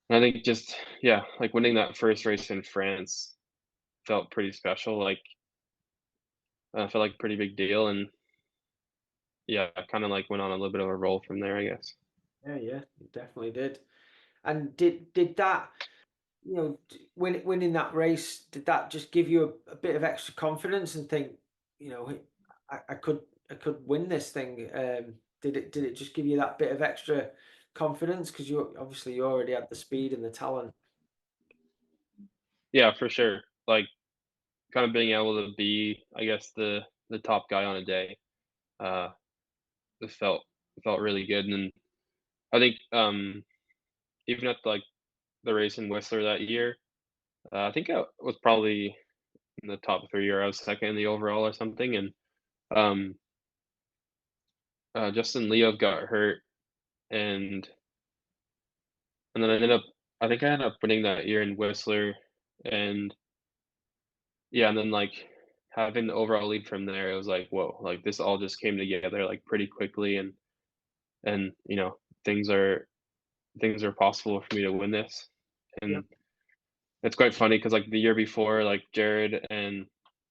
And I think just yeah, like winning that first race in France felt pretty special. Like felt like a pretty big deal, and yeah, I kind of like went on a little bit of a roll from there, I guess. yeah, yeah, you definitely did. And did that, winning that race, did that just give you a bit of extra confidence and think, you know, I could win this thing? Did it just give you that bit of extra confidence because you already had the speed and the talent? Yeah, for sure. Like kind of being able to be, I guess, the top guy on a day. Uh, it felt really good, and I think even at like the race in Whistler that year, I think I was probably in the top 3 or I was 2nd in the overall or something, and um, Justin Leo got hurt, and then I think I ended up winning that year in Whistler, and yeah, and then like having the overall lead from there, it was like whoa, like this all just came together like pretty quickly, and things are things are possible for me to win this, Yeah, and it's quite funny because like the year before, like Jared and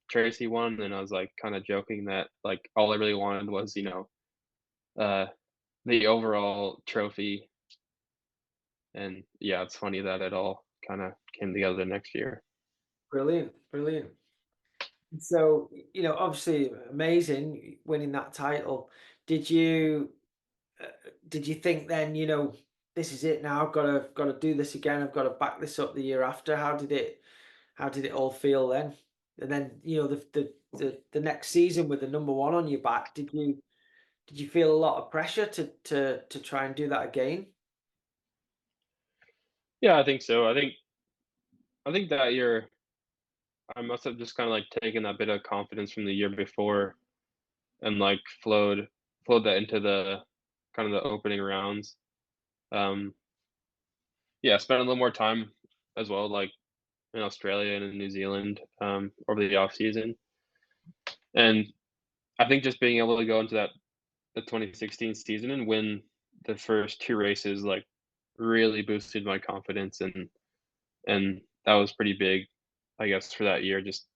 Tracy won, and I was like kind of joking that like all I really wanted was uh the overall trophy, and yeah, it's funny that it all kind of came together next year. brilliant, brilliant. So, obviously amazing winning that title. Did you uh, did you think then, this is it now? I've got to do this again. I've got to back this up the year after. How did it all feel then? And then, the next season with the number one on your back, did you feel a lot of pressure to try and do that again? Yeah, I think so. I think that year I must have just kind of like taken that bit of confidence from the year before and like flowed that into the kind of the opening rounds. Um, yeah, spent a little more time as well, like in Australia and in New Zealand over the off season, and I think just being able to go into that the 2016 season and win the first 2 races, like, really boosted my confidence, and that was pretty big, I guess, for that year, just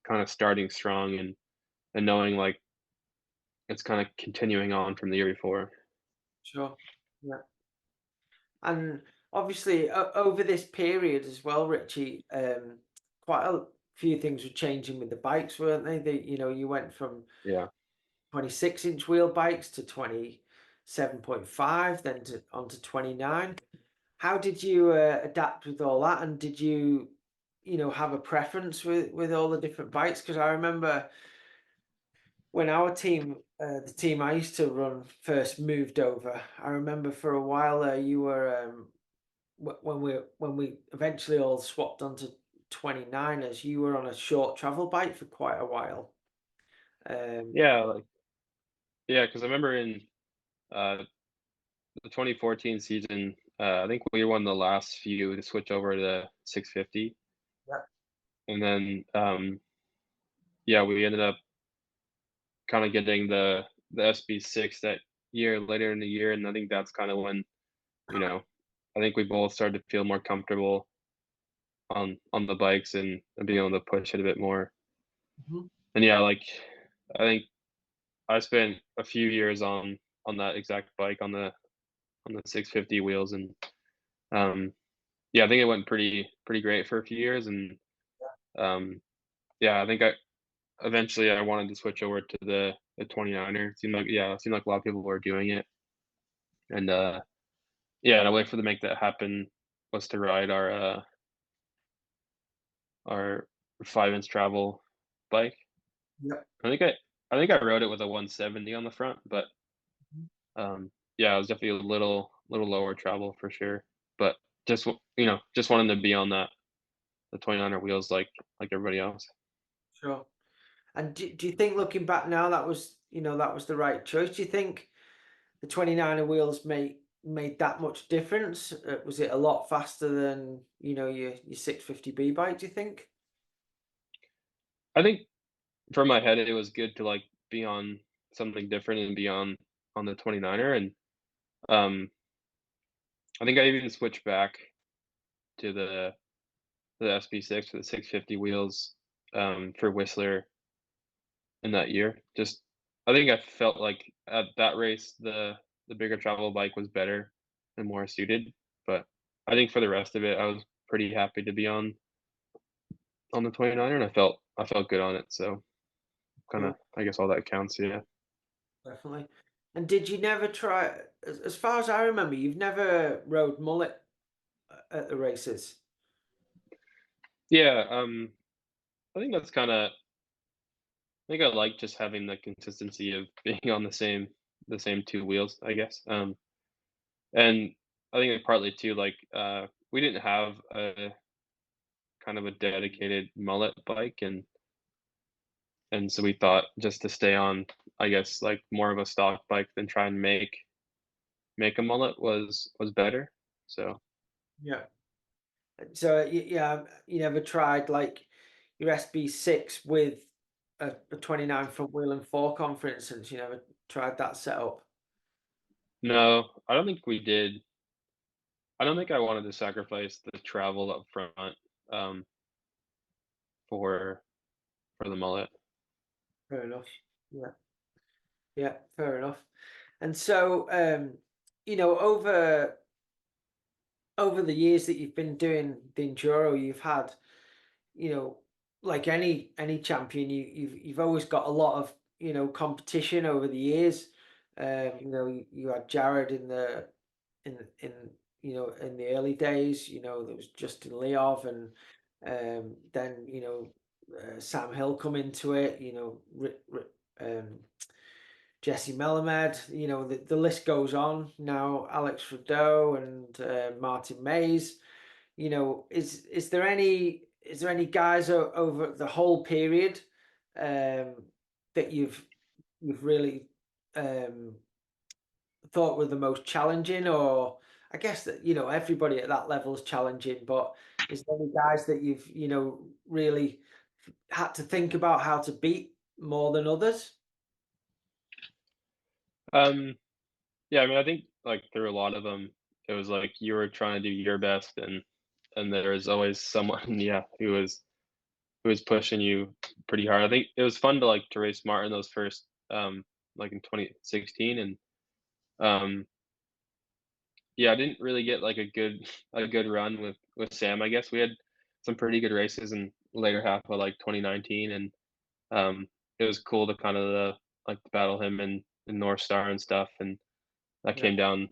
kinda starting strong and knowing, like, it's kinda continuing on from the year before. Sure. Yeah. And obviously, over this period as well, Richie, quite a few things were changing with the bikes, weren't they? You went from Yeah. 26-inch wheel bikes to 27.5, then onto 29. How did you adapt with all that? And have a preference with all the different bikes? Because I remember when our team, the team I used to run, first moved over. I remember for a while there, you were when we eventually all swapped onto 29ers. You were on a short travel bike for quite a while. Um, Yeah, like yeah, because I remember in uh, the 2014 season, I think we were one of the last few to switch over to the 650, yeah. and then yeah, we ended up kind of getting the SB6 that year later in the year, and I think that's kind of when I think we both started to feel more comfortable on the bikes and being able to push it a bit more. Mhm. And yeah, like I think I spent a few years on that exact bike on the 650 wheels, and um, yeah, I think it went pretty great for a few years, and um, yeah, I think I eventually I wanted to switch over to the 29er. It seemed like a lot of people were doing it, and yeah, and a way for to make that happen was to ride our 5-inch travel bike. Yep. I think I I think I rode it with a 170 on the front, but Mhm. yeah, it was definitely a little lower travel for sure. But just wanting to be on the 29er wheels like everybody else. Sure. And do you think looking back now that was the right choice? Do you think the 29er wheels made that much difference? Was it a lot faster than your 650B bike? Do you think? I think for my head, it was good to like be on something different and be on the 29er, and um, I think I even switched back to the SB6 for the 650 wheels for Whistler in that year. Just I think I felt like at that race, the bigger travel bike was better and more suited, but I think for the rest of it, I was pretty happy to be on the 29er, and I felt good on it, so kinda Sure, I guess all that counts, yeah. definitely. And did you never try? As far as I remember, you've never rode mullet at the races. Yeah, I think that's kinda I think I like just having the consistency of being on the same 2 wheels, I guess, and I think it partly too, like, we didn't have a kind of a dedicated mullet bike, and so we thought just to stay on, I guess, like, more of a stock bike than try and make a mullet was better, so Yeah. So yeah, you never tried like your SB6 with a 29 front wheel and fork on, for instance. You never tried that setup. no, I don't think we did. I don't think I wanted to sacrifice the travel up front, um, for for the mullet. Fair enough. Yeah. Yeah, fair enough. And so, over the years that you've been doing the enduro, you've had, you know, like any champion, you've always got a lot of competition over the years. You had Jared in in the early days. There was Justin Leov, and then Sam Hill come into it. Um, Jesse Melamed, the list goes on. Now Alex Rideau and Martin Mays. Is there any guys over the whole period that you've really um, thought were the most challenging? Or I guess that everybody at that level is challenging, but is there any guys that you've really had to think about how to beat more than others? Um, yeah, I mean, I think, like, through a lot of them, it was like you were trying to do your best, and there was always someone, yeah, who was pushing you pretty hard. I think it was fun to, like, to race Martin those first, like, in 2016, and, um, yeah, I didn't really get, like, a good run with Sam, I guess. We had some pretty good races in later half of, like, 2019, and, it was cool to kinda, like, battle him in North Star and stuff, and that Yeah, came down,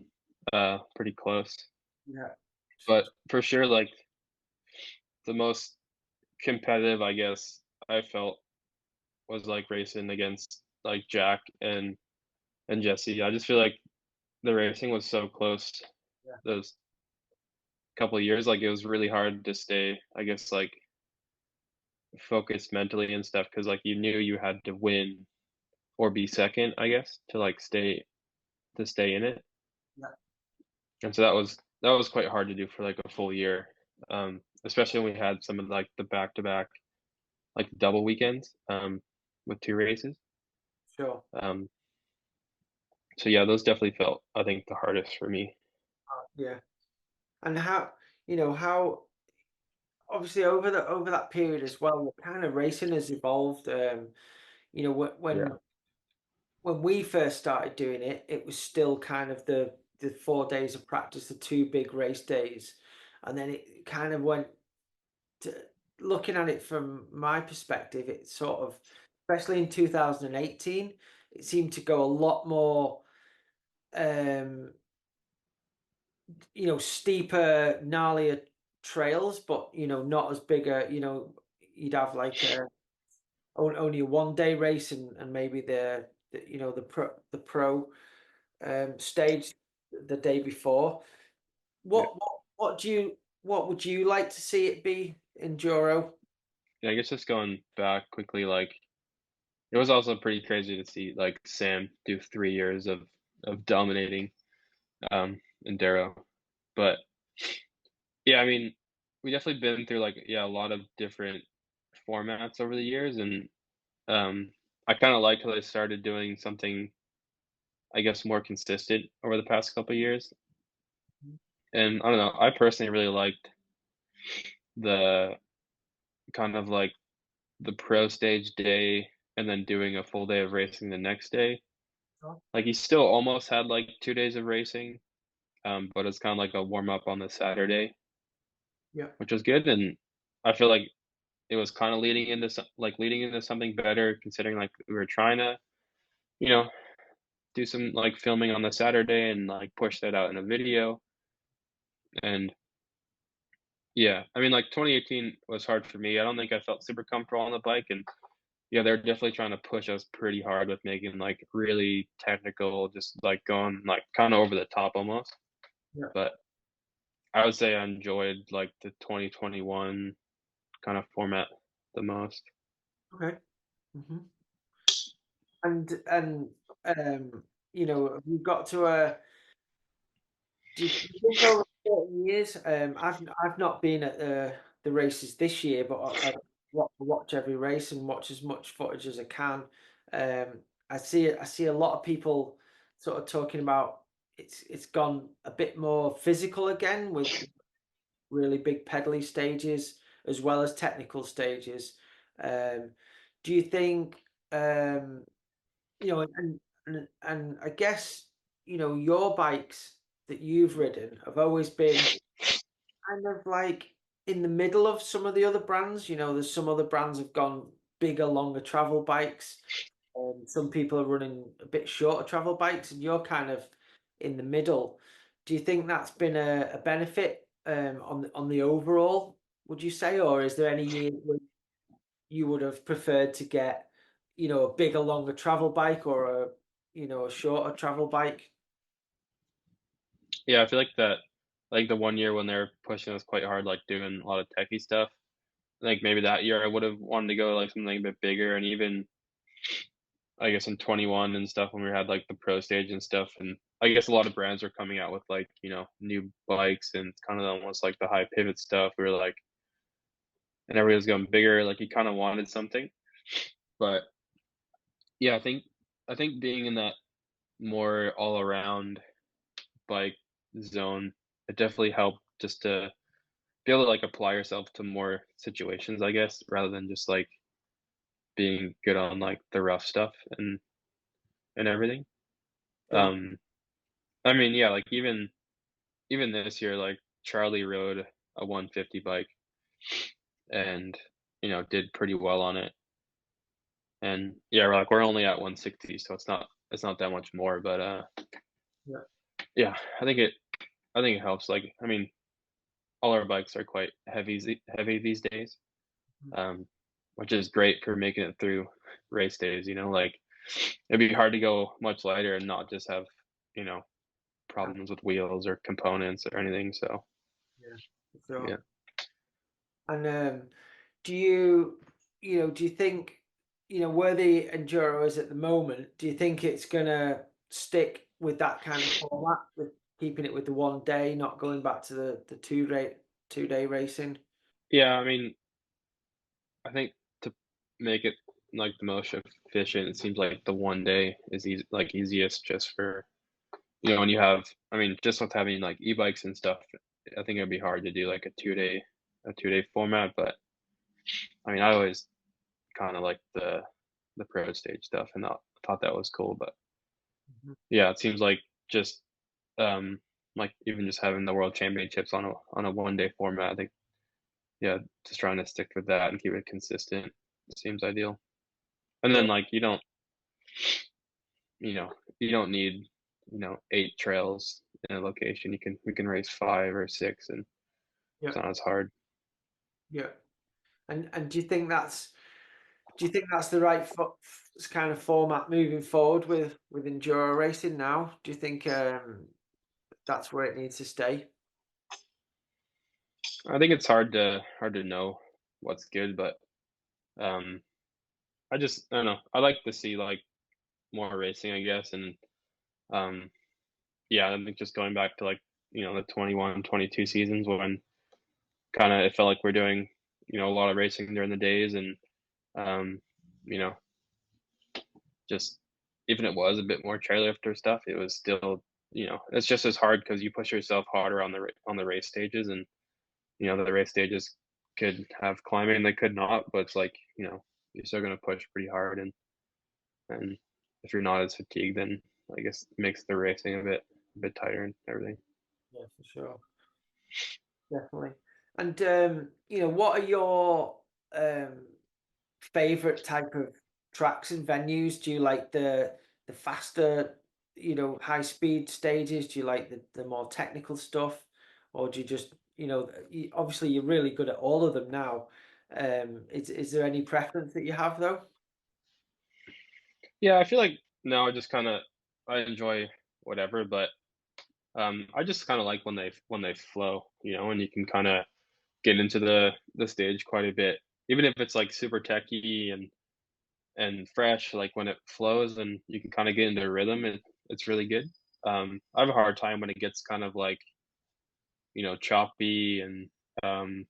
pretty close. yeah, But for sure, like, the most competitive, I guess, I felt was, like, racing against, like, Jack and Jesse. I just feel like the racing was so close Yeah. those couple of years, like, it was really hard to stay, I guess, like, focused mentally and stuff because like, you knew you had to win or be second, I guess, to, like, stay in it, Yeah. and so that was quite hard to do for, like, a full year, especially when we had some of, like, the back-to-back, like, double weekends, with 2 races, Sure. um, so yeah, those definitely felt, I think, the hardest for me. Yeah. And how obviously over that period as well, what kind of racing has evolved. Yeah, When we first started doing it, it was still kind of the 4 days of practice, the two big race days, and then it kind of went to, looking at it from my perspective, it sort of, especially in 2018, it seemed to go a lot more, um, steeper, gnarlier trails, but not as bigger. You'd have like only a 1 day race and maybe the pro stage the day before. yeah. What would you like to see it be enduro? Yeah, I guess just going back quickly, like, it was also pretty crazy to see, like, Sam do 3 years of dominating, Enduro, but, yeah, I mean, we definitely been through, like, yeah, a lot of different formats over the years, and, I kinda like how they started doing something, I guess, more consistent over the past couple years, and I don't know, I personally really liked the kind of, like, the pro stage day and then doing a full day of racing the next day. Oh, Like, he still almost had, like, 2 days of racing, but it's kinda like a warm up on the Saturday, yeah, which was good, and I feel like it was kinda leading into something better considering, like, we were trying to, you know, do some, like, filming on the Saturday and, like, push that out in a video, and yeah, I mean, like, 2018 was hard for me. I don't think I felt super comfortable on the bike, and yeah, they're definitely trying to push us pretty hard with making, like, really technical, just, like, going, like, kinda over the top almost, yeah. but I would say I enjoyed, like, the 2021 kind of format the most. Okay. Hmm. And you got to a. Do you think over 30 years? I've not been at the races this year, but I watch every race and watch as much footage as I can. I see a lot of people sort of talking about it's gone a bit more physical again with really big pedally stages as well as technical stages. Um, do you think um, and I guess your bikes that you've ridden have always been kind of like in the middle of some of the other brands. There's some other brands have gone bigger, longer travel bikes. Some people are running a bit shorter travel bikes, and you're kind of in the middle. Do you think that's been a benefit on the overall? Would you say, or is there any year where you would have preferred to get, a bigger, longer travel bike or a shorter travel bike? Yeah, I feel like that like, the one year when they were pushing us quite hard, like, doing a lot of techie stuff, like, maybe that year I would've wanted to go, like, something a bit bigger, and even, I guess, in 21 and stuff when we had, like, the pro stage and stuff, and I guess a lot of brands are coming out with, like, new bikes and kind of almost like the high pivot stuff. We were like and everybody was going bigger, like, you kinda wanted something, but, yeah, I think being in that more all around bike zone, it definitely helped just to be able to, like, apply yourself to more situations, I guess, rather than just, like, being good on, like, the rough stuff and everything. Sure. Um, I mean, yeah, like, even this year, like, Charlie rode a 150 bike and, did pretty well on it, and, yeah, we're only at 160, so it's not that much more, but, Yeah. yeah, I think it helps, like, I mean, all our bikes are quite heavy these days, um, which is great for making it through race days. Like it'd be hard to go much lighter and not just have you know Yeah, problems with wheels or components or anything. So yeah, for sure. yeah. And do you, do you think, where the Enduro is at the moment, do you think it's gonna stick with that kind of format, with keeping it with the 1 day, not going back to the 2 day racing? Yeah, I mean, I think to make it like the most efficient, it seems like the 1 day is easiest just for when you have. I mean, just with having like e-bikes and stuff, I think it'd be hard to do like a 2 day format. But I mean, I always kind of like the pro stage stuff, and thought that was cool. But Mhm. yeah, it seems like just um like even just having the world championships on a 1 day format. I think yeah, just trying to stick with that and keep it consistent seems ideal. And then Cool. like you know you don't need 8 trails in a location. We can race 5 or 6, and Yeah, it's not as hard. yeah. And do you think that's the right kind of format moving forward with enduro racing now? Do you think that's where it needs to stay? I think it's hard to know what's good, but um I don't know. I like to see like more racing, I guess, and um yeah, I think just going back to like the 21, 22 seasons when kind of it felt like we're doing a lot of racing during the days, and um you know just even it was a bit more chairlifter stuff, it was still it's just as hard because you push yourself harder on the race stages, and the race stages could have climbing, they could not, but it's like you're still going to push pretty hard, and if you're not as fatigued, then I guess it makes the racing a bit tighter and everything. Yeah, for sure. Definitely. And what are your um favorite type of tracks and venues? Do you like the faster, high speed stages? Do you like the more technical stuff? Or do you just, obviously you're really good at all of them now. Is there any preference that you have though? Yeah, I feel like no, I enjoy whatever, but I just kind of like when they flow, and you can kind of get into the stage quite a bit, even if it's like super techy and fresh. Like when it flows and you can kind of get into a rhythm, it's really good. I have a hard time when it gets kind of like choppy, and um,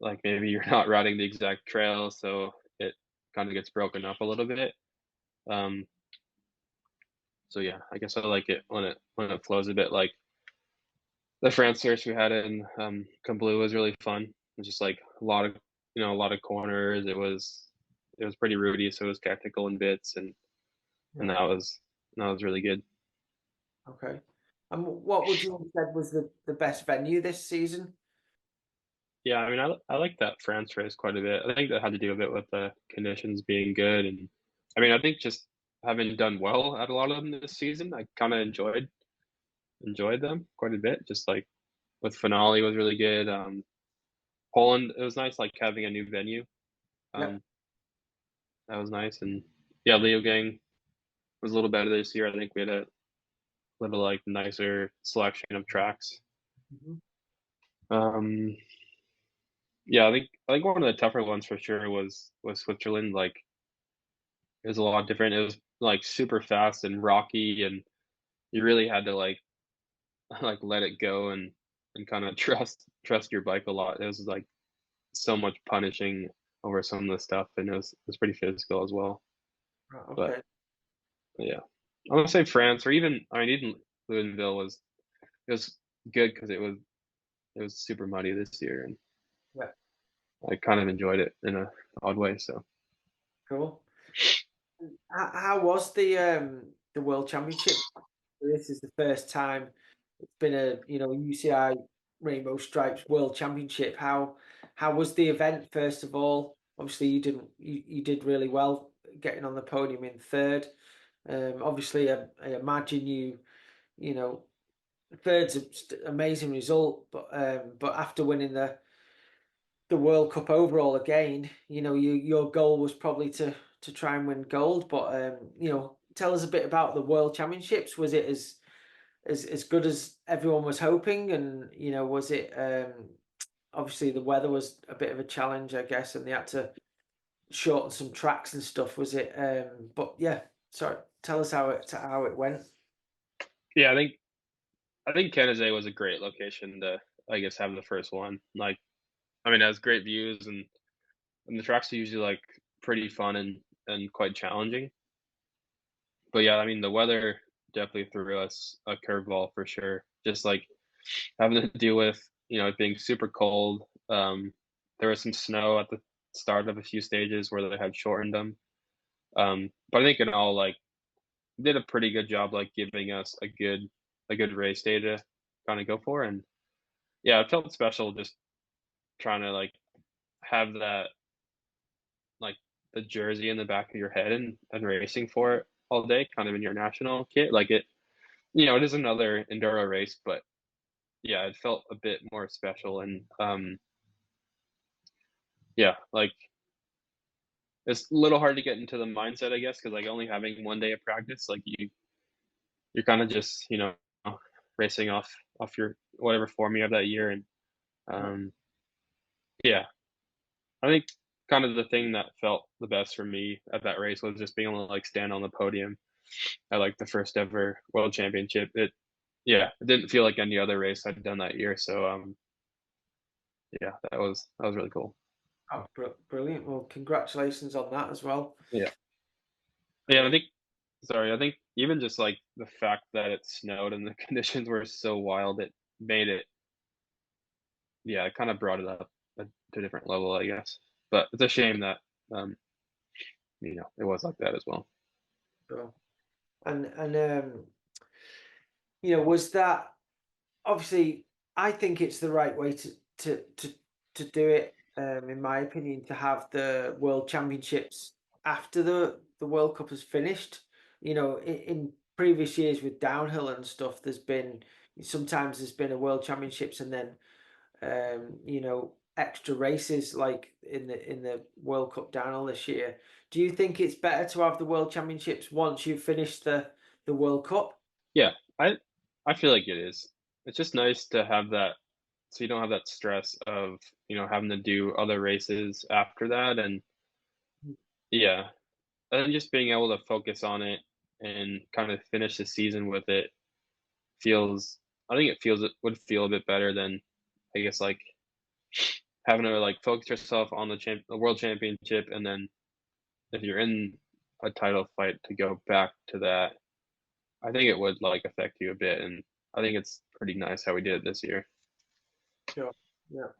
like maybe you're not riding the exact trail, so it kind of gets broken up a little bit. Um, so yeah, I guess I like it when it flows a bit. Like the France series we had in Combloux was really fun. It was just like a lot of corners. It was pretty rooty, so it was technical in bits, and Yeah. that was really good. Okay. And what would you have said was the best venue this season? Yeah, I mean, I like that France race quite a bit. I think that had to do a bit with the conditions being good, and I mean, I think just having done well at a lot of them this season, I kind of enjoyed them quite a bit. Just like with finale was really good. Poland, it was nice like having a new venue. Yeah. Um, that was nice, and yeah, Leo Gang was a little better this year. I think we had a little like nicer selection of tracks. Mhm. Um, yeah, I think one of the tougher ones for sure was Switzerland. Like it was a lot different. It was like super fast and rocky, and you really had to like like let it go and kind of trust your bike a lot. It was like so much punishing over some of the stuff, and it was pretty physical as well. Right, But okay. yeah, I want to say France, or even Louisville it was good because it was super muddy this year, and Yeah. I kind of enjoyed it in a odd way. So Cool. How was the World Championship? This is the first time it's been a UCI Rainbow Stripes World Championship. How was the event first of all? Obviously you did really well getting on the podium in third. Obviously I imagine you know third's an amazing result, but after winning the World Cup overall again. Your goal was probably to try and win gold, but tell us a bit about the World Championships. Was it as good as everyone was hoping? And was it obviously the weather was a bit of a challenge, I guess, and they had to shorten some tracks and stuff. Was it? But yeah, sorry, tell us how it went. Yeah, I think Canada was a great location to, I guess, have the first one. Like, I mean, it has great views, and the tracks are usually like pretty fun and quite challenging. But yeah, I mean, the weather definitely threw us a curveball for sure. Just like having to deal with, it being super cold. There was some snow at the start of a few stages where they had shortened them. But I think in all, like, did a pretty good job, like giving us a good race day to kind of go for. And yeah, it felt special just trying to like have that like the jersey in the back of your head and racing for it all day, kind of in your national kit. Like it is another enduro race, but yeah, it felt a bit more special. And yeah, like it's a little hard to get into the mindset, I guess, because like only having one day of practice, like you're kind of just racing off your whatever form you have that year. And Yeah. um yeah, I think kind of the thing that felt the best for me at that race was just being able to like stand on the podium at like the first ever world championship. It didn't feel like any other race I'd done that year. So yeah, that was really cool. Oh, brilliant! Well, congratulations on that as well. Yeah. Yeah, I Great. think sorry, I think even just like the fact that it snowed and the conditions were so wild, it made it yeah, it kind of brought it up to a different level, I guess. But it's a shame that um, it was like that as well. Sure. And was that obviously? I think it's the right way to to to do it. In my opinion, to have the World Championships after the World Cup has finished. In previous years with downhill and stuff, sometimes there's been a World Championships and then extra races like in the World Cup downhill this year. Do you think it's better to have the World Championships once you've finished the World Cup? Yeah, I feel like it is. It's just nice to have that so you don't have that stress of, having to do other races after that. And yeah, and just being able to focus on it and kind of finish the season with it feels I think it would feel a bit better than I guess like having to like focus yourself on the world championship, and then if you're in a title fight to go back to that, I think it would like affect you a bit. And I think it's pretty nice how we did it this year. Sure. Yeah.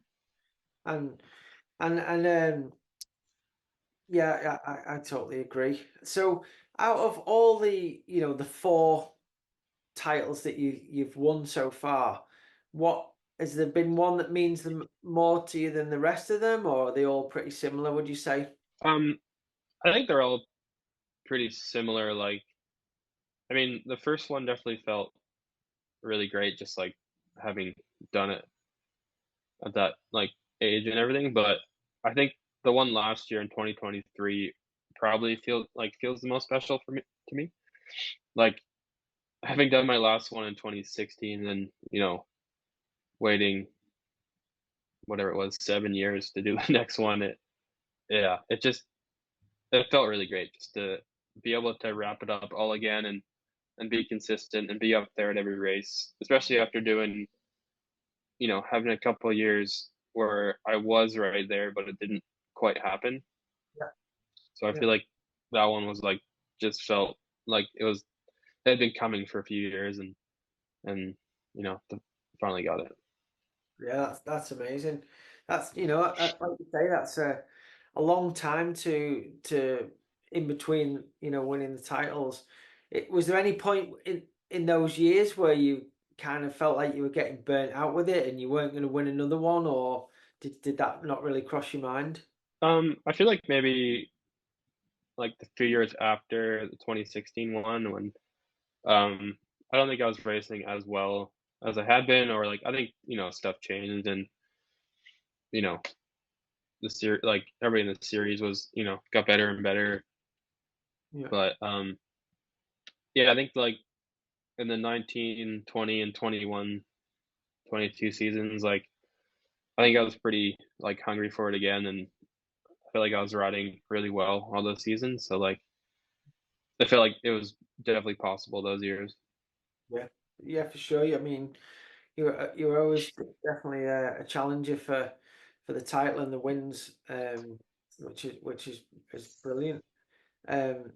And and yeah, yeah, I totally agree. So out of all the four titles that you've won so far, what has there been one that means more to you than the rest of them, or are they all pretty similar, would you say? Um, I think they're all pretty similar. Like, I mean, the first one definitely felt really great, just like having done it at that like age and everything. But I think the one last year in 2023 probably feels the most special for me to me. Like having done my last one in 2016 and waiting whatever it was 7 years to do the next one. It felt really great just to be able to wrap it up all again and be consistent and be up there at every race, especially after doing having a couple of years where I was right there, but it didn't quite happen. Yeah. So I Yeah. feel like that one was like just felt like it had been coming for a few years, and finally got it. Yeah, that's amazing. That's like you say, that's a long time to in between winning the titles. Was there any point in those years where you kind of felt like you were getting burnt out with it and you weren't going to win another one, or did that not really cross your mind? I feel like maybe like the few years after the 2016 one when I don't think I was racing as well as I had been, or like I think stuff changed, and you know the series, like everybody in the series was, got better and better. Yeah. But yeah, I think like in the 19, 20, and 21, 22 seasons, like I think I was pretty like hungry for it again, and I feel like I was riding really well all those seasons. So like I feel like it was definitely possible those years. Yeah. Yeah, for sure. I mean, you're always definitely a challenger for the title and the wins, which is brilliant. And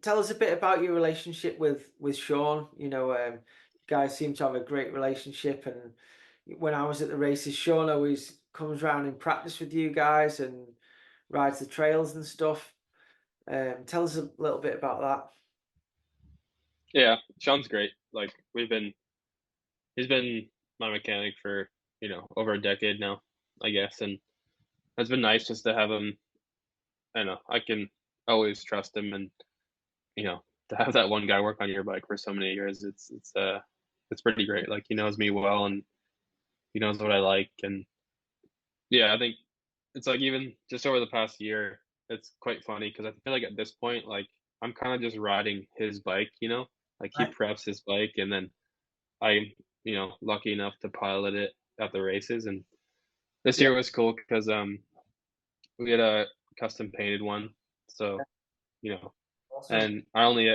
tell us a bit about your relationship with Sean. You guys seem to have a great relationship. And when I was at the races, Sean always comes around in practice with you guys and rides the trails and stuff. Tell us a little bit about that. Yeah, Sean's great. Like he's been my mechanic for over a decade now, I guess, and it's been nice just to have him. I know I can always trust him, and to have that one guy work on your bike for so many years, it's pretty great. Like he knows me well, and he knows what I like, and yeah, I think it's like even just over the past year, it's quite funny because I feel like at this point, like I'm kind of just riding his bike, like he Right. preps his bike, and then I'm lucky enough to pilot it at the races. And this Yeah. year was cool because we had a custom painted one, so you know, Awesome. and I only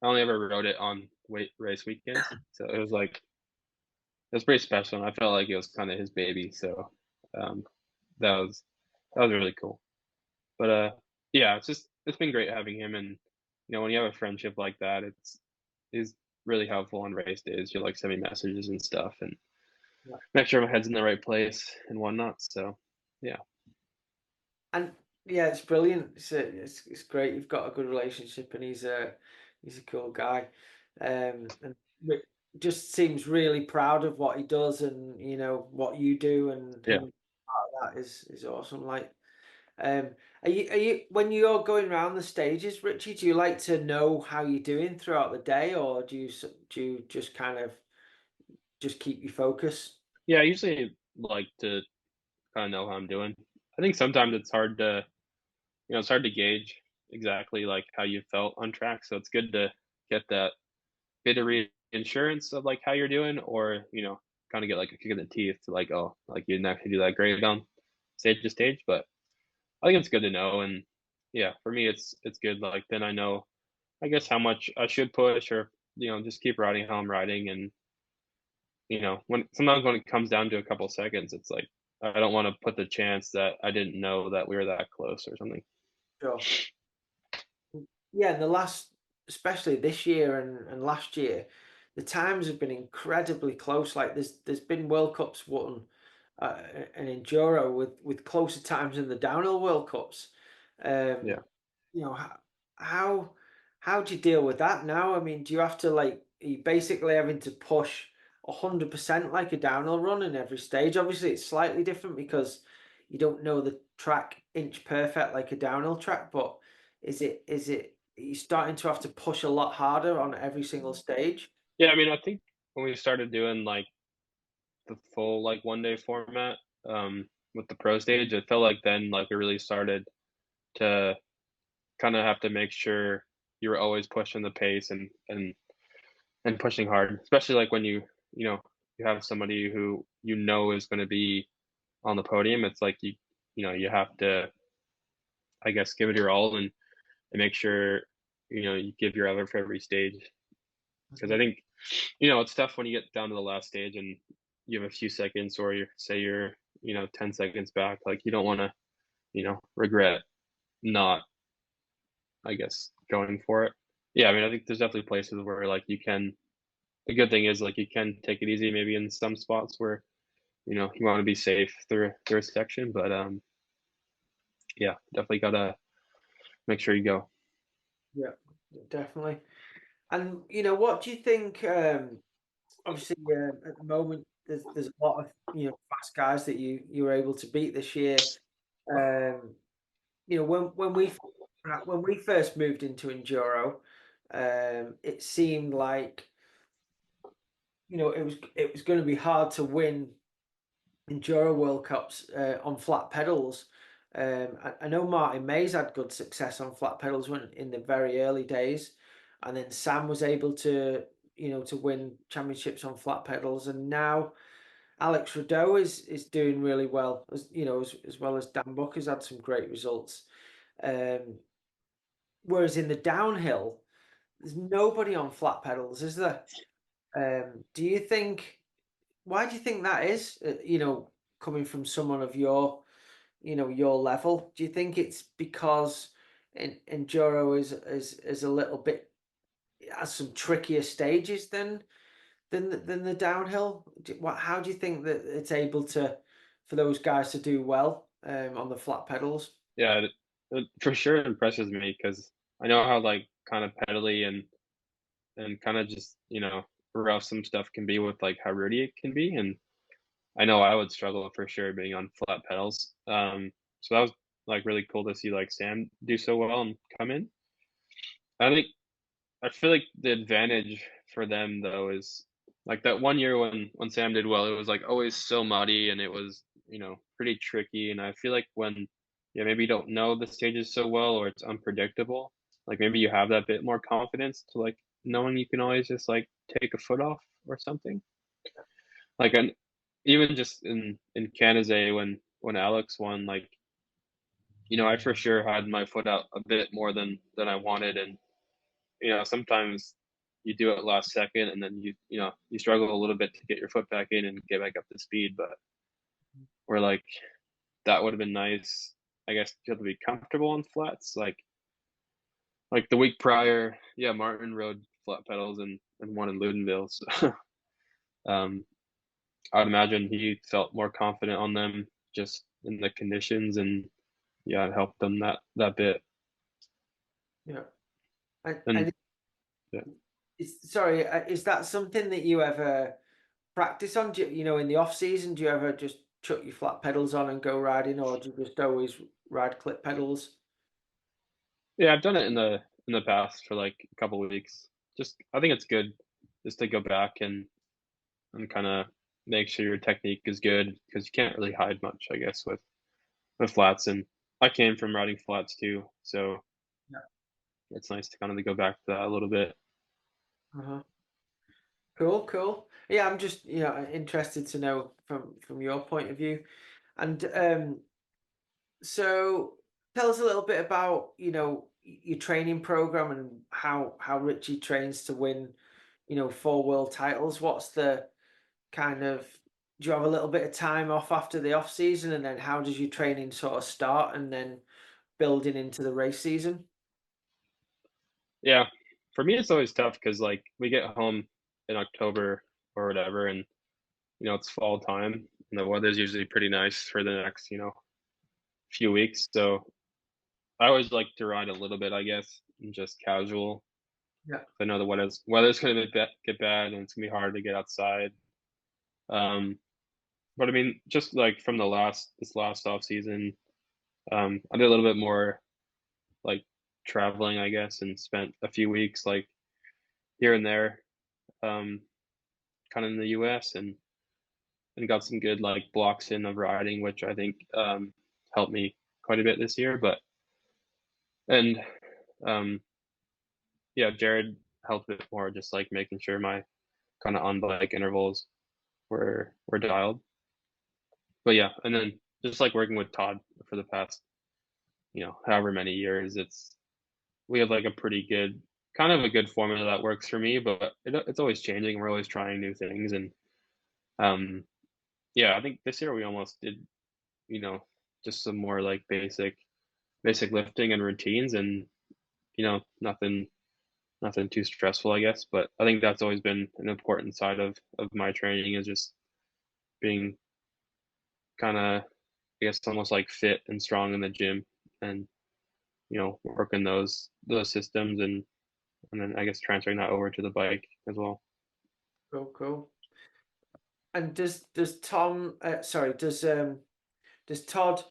ever rode it on race weekends, so it was pretty special, and I felt like it was kind of his baby. So um, that was that was really cool. But yeah, it's been great having him, and when you have a friendship like that, is really helpful on race days. You like send me messages and stuff, and Yeah. make sure my head's in the right place and whatnot. So yeah, And yeah, it's brilliant. It's great. You've got a good relationship, and he's a cool guy, and just seems really proud of what he does, and what you do, and yeah, him part of that is awesome. Like, um, are you when you're going around the stages, Richie? Do you like to know how you're doing throughout the day, or do you just kind of just keep your focus? yeah. I usually like to kind of know how I'm doing. I think sometimes it's hard to it's hard to gauge exactly like how you felt on track. So it's good to get that bit of reinsurance of like how you're doing, or kind of get like a kick in the teeth to like, oh, like you didn't actually do that great on stage to stage. But I think it's good to know, and yeah, for me, it's good. Like then I know, I guess, how much I should push, or just keep riding how I'm riding. And when sometimes when it comes down to a couple seconds, it's like I don't want to put the chance that I didn't know that we were that close or something. Sure. Yeah, and especially this year and last year, the times have been incredibly close. Like there's been World Cups won, an enduro with closer times than the downhill World Cups. Um, Yeah. you know how how how do you deal with that now? I mean, do you have to like are you basically having to push 100% like a downhill run in every stage? Obviously, it's slightly different because you don't know the track inch perfect like a downhill track, but is it are you starting to have to push a lot harder on every single stage? Yeah, I mean, I think when we started doing like the full like 1 day format with the pro stage, it felt like then like we really started to kind of have to make sure you were always pushing the pace and pushing hard, especially like when you know you have somebody who is going to be on the podium. It's like you have to, I guess, give it your all, and make sure you give your other for every stage. Because I Mhm. think it's tough when you get down to the last stage and you have a few seconds, or you're 10 seconds back. Like you don't want to regret not, I guess, going for it. Yeah, I mean, I think there's definitely places where like you can. The good thing is like you can take it easy maybe in some spots where you want to be safe through a section, but yeah, definitely gotta make sure you go. Yeah, definitely. And what do you think? Obviously, at the moment, there's a lot of fast guys that you were able to beat this year. Um, when we first moved into enduro, it seemed like it was going to be hard to win enduro World Cups on flat pedals. I know Martin Mays had good success on flat pedals when in the very early days, and then Sam was able to, to win championships on flat pedals, and now Alex Rideau is doing really well, as well as Dan Buck has had some great results. Um, Whereas in the downhill, there's nobody on flat pedals, is there? Do you think? Why do you think that is? Coming from someone of your level, do you think it's because enduro is a little bit has some trickier stages than the downhill? How do you think that it's able to for those guys to do well on the flat pedals? Yeah, it for sure impresses me because I know how, like, kinda pedally and kinda just, rough some stuff can be with, like, how rooty it can be, and I know I would struggle for sure being on flat pedals. So that was, like, really cool to see, like, Sam do so well and come in. I think I feel like the advantage for them though is like that one year when Sam did well, it was like always so muddy and it was, pretty tricky. And I feel like when maybe you don't know the stages so well or it's unpredictable, like maybe you have that bit more confidence to like knowing you can always just like take a foot off or something. Like and even just in Canada when Alex won, like, I for sure had my foot out a bit more than I wanted and sometimes you do it last second and then you struggle a little bit to get your foot back in and get back up to speed. But we're like, that would have been nice, I guess, to be able to be comfortable on flats. Like the week prior, yeah, Martin rode flat pedals and won in Ludenville. So I'd imagine he felt more confident on them just in the conditions and yeah, it helped them that bit. Yeah. And, And and yeah. sorry, is that something that you ever practice on? In the off season, do you ever just chuck your flat pedals on and go riding, or do you just always ride clip pedals? Yeah, I've done it in the past for like a couple of weeks. Just I think it's good just to go back and kind of make sure your technique is good because you can't really hide much, I guess, with flats. And I came from riding flats too, so Yeah. it's nice to kind of go back to that a little bit. Uh-huh. Cool, cool. Yeah, I'm just interested to know from your point of view. And so tell us a little bit about your training program and how Richie trains to win 4 world titles. What's the kind of do you have a little bit of time off after the off season, and then how does your training sort of start and then building into the race season? Yeah, for me it's always tough because like we get home in October or whatever, and it's fall time and the weather's usually pretty nice for the next few weeks. So I always like to ride a little bit, I guess, and just casual. Yeah, I know the weather's gonna get bad and it's gonna be hard to get outside. Um, but I mean, just like from this last off season, I did a little bit more like traveling, I guess, and spent a few weeks like here and there, um, kind of in the U.S. and got some good like blocks in of riding, which I think helped me quite a bit this year. But and um, yeah, Jared helped a bit more, just like making sure my kind of on bike intervals were dialed. But yeah, and then just like working with Todd for the past, however many years, we have like a pretty good kind of a good formula that works for me, but it's always changing. We're always trying new things, and um, yeah, I think this year we almost did, you know, just some more like basic lifting and routines, and nothing too stressful, I guess. But I think that's always been an important side of my training is just being kind of, I guess, almost like fit and strong in the gym, and working those systems, and then I guess transferring that over to the bike as well. cool, cool. And does Tom sorry, does Todd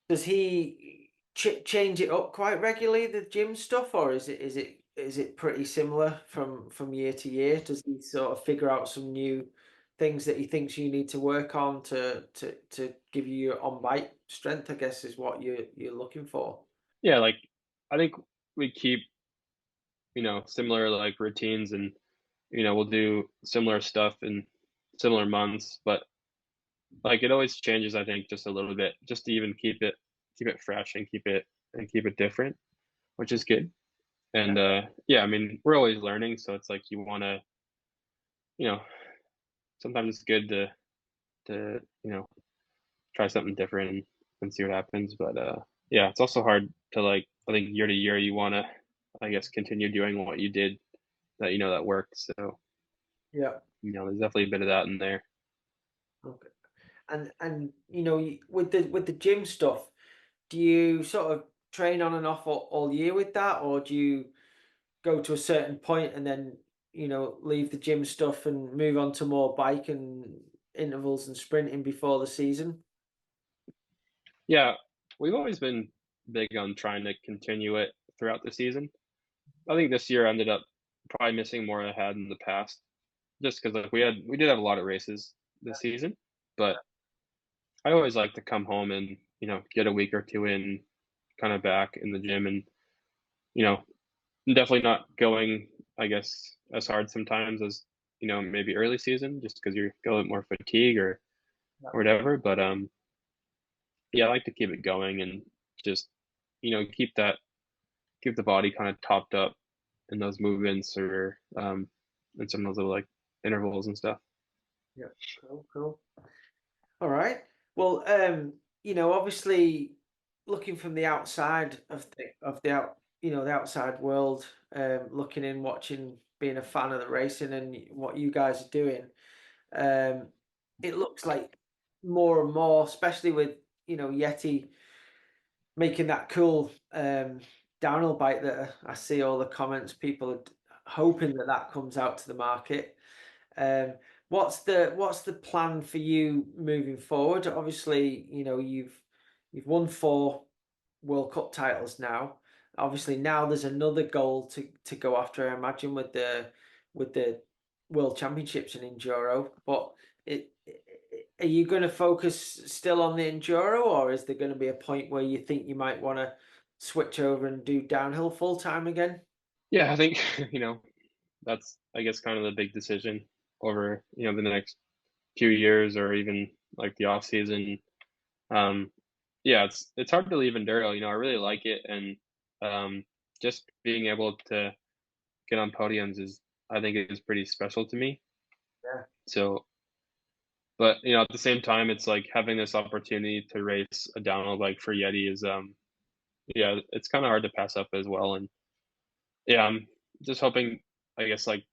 does he change it up quite regularly, the gym stuff, or is it pretty similar from year to year? Does he sort of figure out some new things that he thinks you need to work on to give you your on bike strength, I guess, is what you're looking for. Yeah, like I think we keep, similar like routines and we'll do similar stuff in similar months, but like it always changes I think just a little bit just to even keep it fresh and keep it different, which is good. Yeah. And yeah, I mean, we're always learning, so it's like you want to, you know, sometimes it's good to, try something different and see what happens, but yeah, it's also hard to like I think year to year you want to I guess continue doing what you did that that worked. So, Yeah. there's definitely a bit of that in there. Okay. And with the gym stuff, do you sort of train on and off all year with that, or do you go to a certain point and then leave the gym stuff and move on to more bike and intervals and sprinting before the season? Yeah, we've always been big on trying to continue it throughout the season. I think this year ended up probably missing more than I had in the past, just because like we did have a lot of races this season, but I always like to come home and get a week or two in, kind of back in the gym, and you know definitely not going I guess as hard sometimes as maybe early season, just because you're a little more fatigue Yeah. or whatever. But yeah, I like to keep it going and just keep the body kind of topped up in those movements or in some of those little like intervals and stuff. Yeah. Cool. Cool. All right. Well, obviously, looking from the outside the outside world, looking in, watching, being a fan of the racing and what you guys are doing, um, it looks like more and more, especially with Yeti making that cool downhill bike that I see all the comments, people are hoping that that comes out to the market. Um, what's the plan for you moving forward? Obviously, you've won 4 World Cup titles now. Obviously, now there's another goal to go after, I imagine, with the World Championships in Enduro. But are you going to focus still on the Enduro, or is there going to be a point where you think you might want to switch over and do downhill full time again? Yeah, I think that's I guess kind of the big decision over the next few years or even like the off season. Um, yeah, it's hard to leave enduro. I really like it, and just being able to get on podiums is I think is pretty special to me. Yeah, So, but at the same time, it's like having this opportunity to race a downhill bike for Yeti is yeah, it's kind of hard to pass up as well. And yeah, I'm just hoping I guess like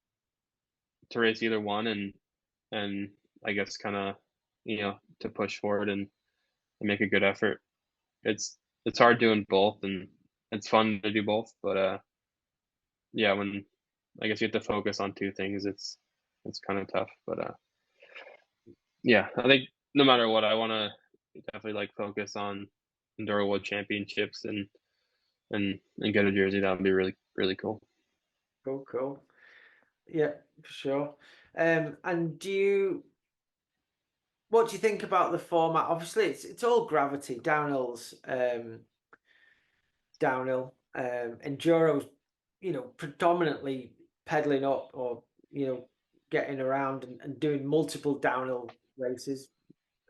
to race either one and I guess kind of to push forward and make a good effort. It's hard doing both, and it's fun to do both, but yeah, when I guess you have to focus on two things, it's kind of tough. But yeah, I think no matter what, I want to definitely like focus on Enduro World Championships and get a jersey. That would be really really cool. cool, cool. Yeah, for sure. And what do you think about the format? Obviously, it's all gravity. Downhill's downhill. Enduro's, predominantly pedaling up or getting around and doing multiple downhill races.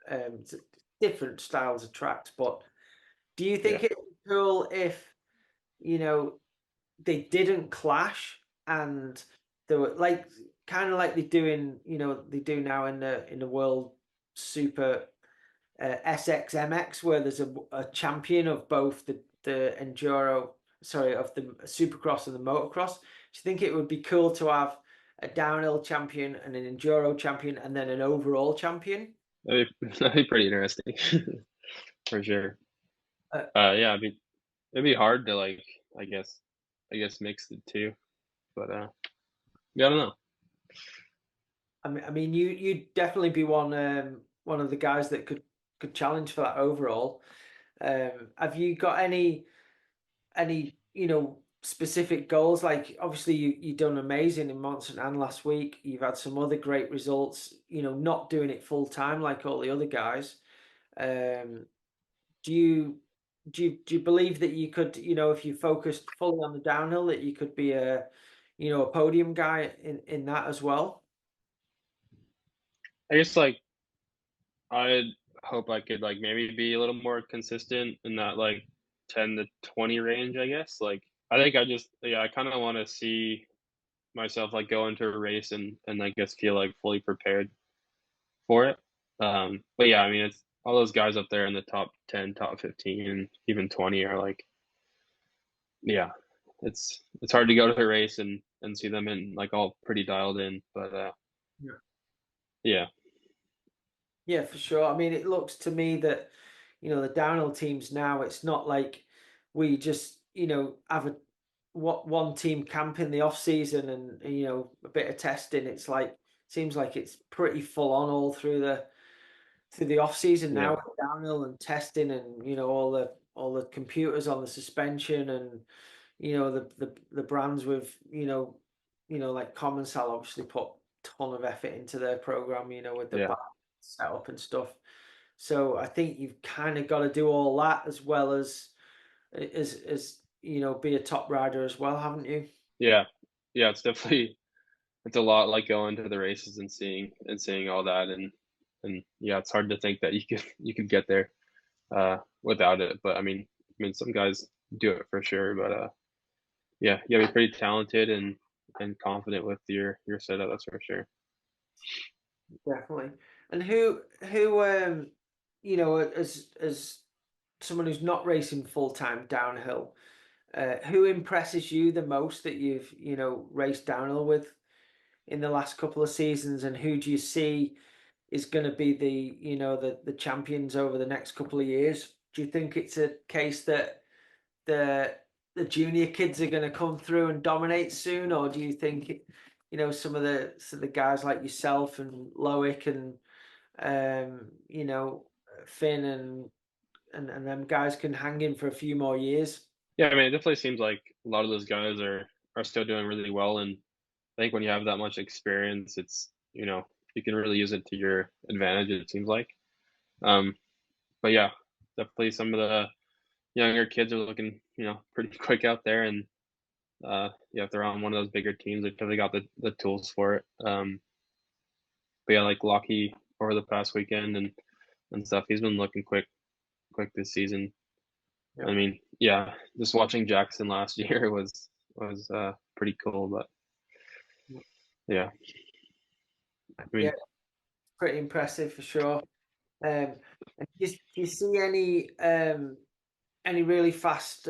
It's different styles of tracks. But do you Yeah. think it'd be cool if you know they didn't clash and they were like kind of like they do now in the world super SXMX, where there's a champion of both the enduro, sorry, of the supercross and the motocross. Do you think it would be cool to have a downhill champion and an enduro champion and then an overall champion? That'd be pretty interesting for sure. Uh, Yeah, it'd be hard to like I guess mix the two, but yeah, I don't know. I mean, you'd definitely be one of the guys that could challenge for that overall. Have you got any specific goals? Like obviously you done amazing in Monson and last week. You've had some other great results, not doing it full time like all the other guys. Um, do you do you believe that you could, if you focused fully on the downhill, that you could be a podium guy in that as well? I guess like I hope I could like maybe be a little more consistent in that like 10 to 20 range, I guess. Like I think I just yeah, I kind of want to see myself like go into a race and I guess feel like fully prepared for it. But yeah, I mean it's all those guys up there in the top 10, top 15, and even 20 are like yeah, it's hard to go to a race and see them in like all pretty dialed in, but Yeah. yeah, Yeah, for sure. I mean, it looks to me that, the downhill teams now, it's not like we just, have one team camp in the off season and, a bit of testing. It's like, seems like it's pretty full on all through the off season now yeah, with downhill and testing and, all the computers on the suspension and, the brands with, like Commensal obviously put a ton of effort into their program, with the yeah. setup and stuff. So I think you've kind of got to do all that as well as be a top rider as well, haven't you? Yeah. Yeah, it's definitely it's a lot like going to the races and seeing all that and yeah, it's hard to think that you could get there without it. But I mean some guys do it for sure, but yeah, you gotta be pretty talented and confident with your setup, that's for sure. Definitely. And who as someone who's not racing full time downhill, who impresses you the most that you've raced downhill with in the last couple of seasons, and who do you see is going to be the champions over the next couple of years? Do you think it's a case that the the junior kids are going to come through and dominate soon, or do you think some of the guys like yourself and Loic and you know Finn and them guys can hang in for a few more years? Yeah, I mean, it definitely seems like a lot of those guys are still doing really well, and I think when you have that much experience, it's you can really use it to your advantage. It seems like, um, but yeah, definitely some of the younger kids are looking pretty quick out there, and yeah, if they're on one of those bigger teams, they've definitely got the tools for it. But yeah, like Lockie over the past weekend and stuff, he's been looking quick this season. Yeah. I mean, yeah, just watching Jackson last year was pretty cool, but yeah, I Yeah, mean, pretty impressive for sure. And do you see any really fast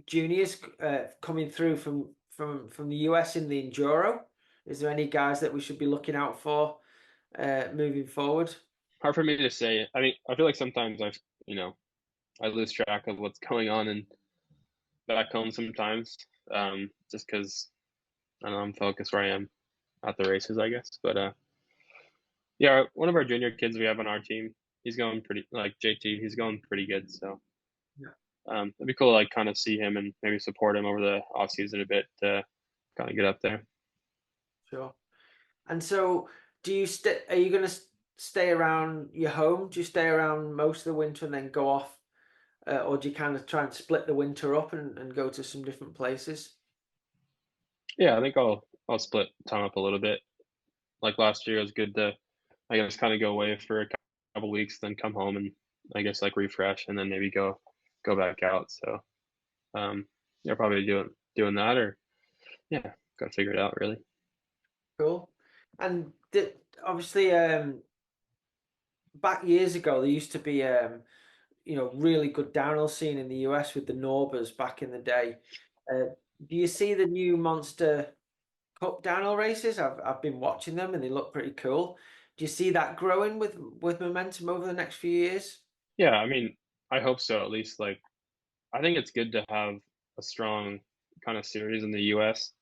juniors coming through from the US in the enduro? Is there any guys that we should be looking out for moving forward? hard for me to say. I mean, I feel like sometimes you know, I lose track of what's going on in back home sometimes, just because I don't know, I'm focused where I am at the races, I guess. But yeah, one of our junior kids we have on our team, he's going pretty like JT. He's going pretty good. So Yeah, it'd be cool to like kind of see him and maybe support him over the off season a bit to kind of get up there. sure. And so, do you stay? Are you going to stay around your home? Do you stay around most of the winter and then go off, or do you kind of try and split the winter up and go to some different places? Yeah, I think I'll split time up a little bit. Like last year, it was good to I guess kind of go away for a couple weeks, then come home and I guess like refresh and then maybe go back out. So yeah, probably doing that or yeah, gotta figure it out really. Cool. And obviously, back years ago, there used to be really good downhill scene in the US with the Norbers back in the day. Uh, do you see the new Monster Cup downhill races? I've been watching them and they look pretty cool. Do you see that growing with momentum over the next few years? Yeah, I mean, I hope so at least. Like I think it's good to have a strong kind of series in the US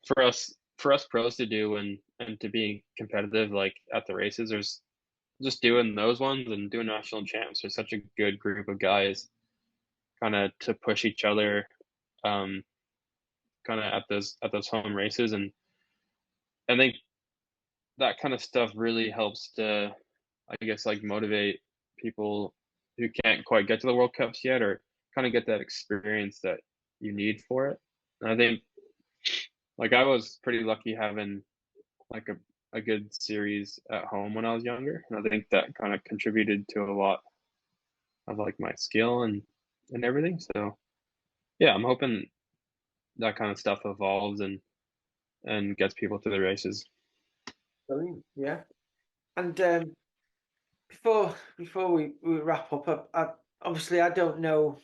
for us pros to do and to be competitive like at the races. There's just doing those ones and doing national champs. There's such a good group of guys kind of to push each other um, kind of at those home races, and I think that kind of stuff really helps to, I guess, like motivate people who can't quite get to the World Cups yet, or kind of get that experience that you need for it. And I think like I was pretty lucky having like a good series at home when I was younger, and I think that kind of contributed to a lot of like my skill and everything. So yeah, I'm hoping that kind of stuff evolves and gets people to the races. Brilliant. Yeah. And before we wrap up, obviously I don't know.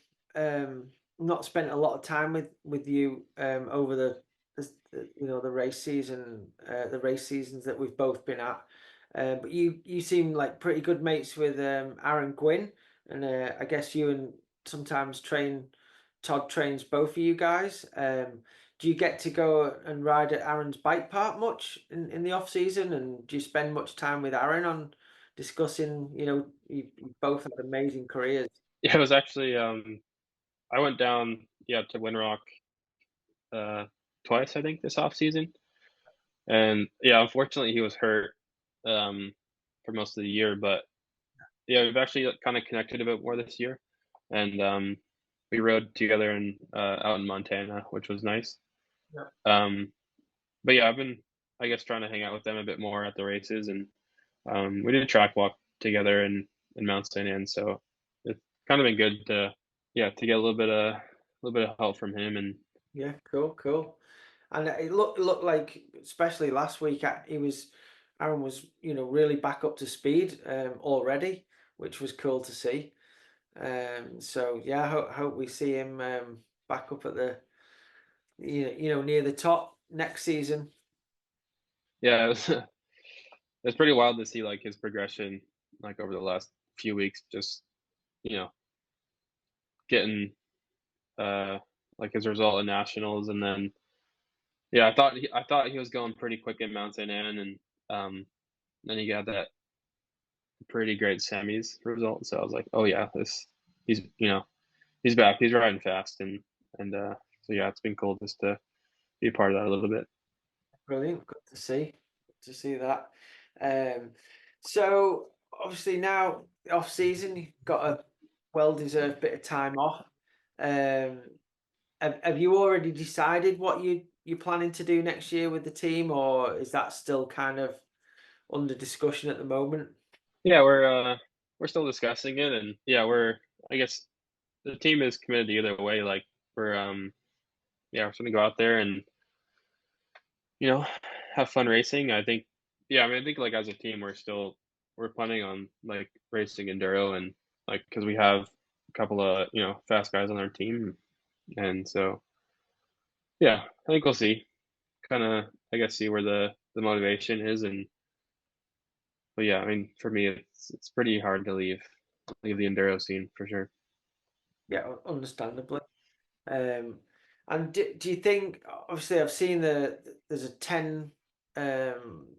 Not spent a lot of time with you over the race season, the race seasons that we've both been at. But you seem like pretty good mates with Aaron Gwynn, and I guess you and sometimes Todd trains both of you guys. Do you get to go and ride at Aaron's bike park much in the off season, and do you spend much time with Aaron on discussing, you both had amazing careers. Yeah, it was actually I went down, yeah, to Winrock uh twice I think this off season. And yeah, unfortunately he was hurt for most of the year, but yeah, we've actually kind of connected a bit more this year. And we rode together in out in Montana, which was nice. Yeah. Um but yeah, I've been, I guess, trying to hang out with them a bit more at the races, and we did a track walk together in Mount St. Anne, so it's kind of been good to, yeah, to get a little bit of help from him. And Yeah, cool. And it looked like, especially last week, Aaron was, really back up to speed already, which was cool to see. So yeah, I hope we see him back up at the, near the top next season. yeah, it was it's pretty wild to see like his progression like over the last few weeks, just, you know, getting uh like his result in nationals. And then yeah, I thought he was going pretty quick in Mount St. Anne, and then he got that pretty great semis result. So I was like, oh yeah, this he's, he's back. He's riding fast, and so yeah, it's been cool just to be a part of that a little bit. Brilliant. Good to see. Good to see that. Um, so obviously now off season, you've got a well-deserved bit of time off. Um, have you already decided what you're planning to do next year with the team, or is that still kind of under discussion at the moment? Yeah, we're still discussing it, and yeah, I guess the team is committed either way. Like we're yeah, we're just gonna go out there and, you know, have fun racing. I think, yeah, I mean, I think like as a team, we're planning on like racing enduro, and like because we have a couple of, fast guys on our team, and so yeah, I think we'll see. Kind of, I guess, see where the motivation is. And but yeah, I mean, for me, it's pretty hard to leave the enduro scene for sure. Yeah, understandably. Um, and do you think, obviously, I've seen there's a 10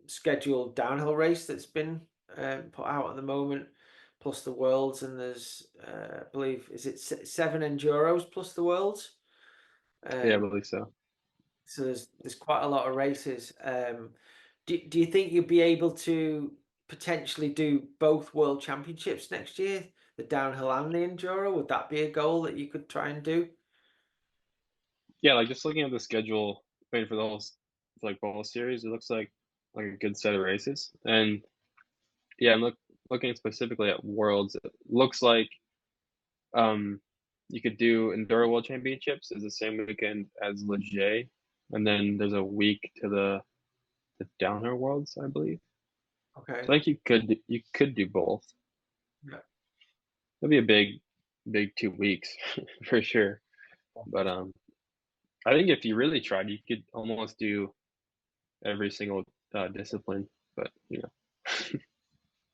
scheduled downhill race that's been put out at the moment, plus the Worlds, and there's, I believe, is it seven Enduros plus the Worlds? Yeah, I Um, believe so. so there's quite a lot of races. Do you think you'll be able to potentially do both World Championships next year, the downhill and the Enduro? Would that be a goal that you could try and do? Yeah, like just looking at the schedule, waiting for the for like both series, it looks like a good set of races. And yeah, looking specifically at Worlds, it looks like um you could do Enduro World Championships is the same weekend as Leger, and then there's a week to the Downhill Worlds, I believe. Okay. So I think you could do both. Yeah. It'd be a big 2 weeks for sure. But I think if you really tried, you could almost do every single discipline. But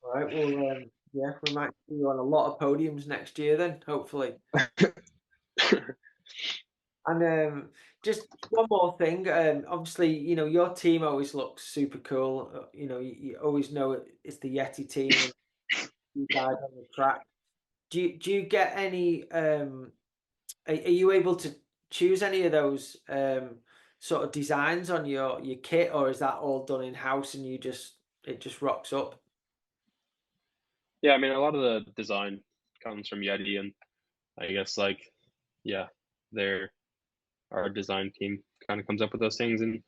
All right. Well, yeah, we might see you on a lot of podiums next year then, hopefully. And just one more thing. Obviously, your team always looks super cool. You always know it's the Yeti team and you guys on the track. Do you get any? Are you able to choose any of those sort of designs on your kit, or is that all done in house and it just rocks up? Yeah, I mean, a lot of the design comes from Yeti, and I guess like, yeah, their our design team kind of comes up with those things, and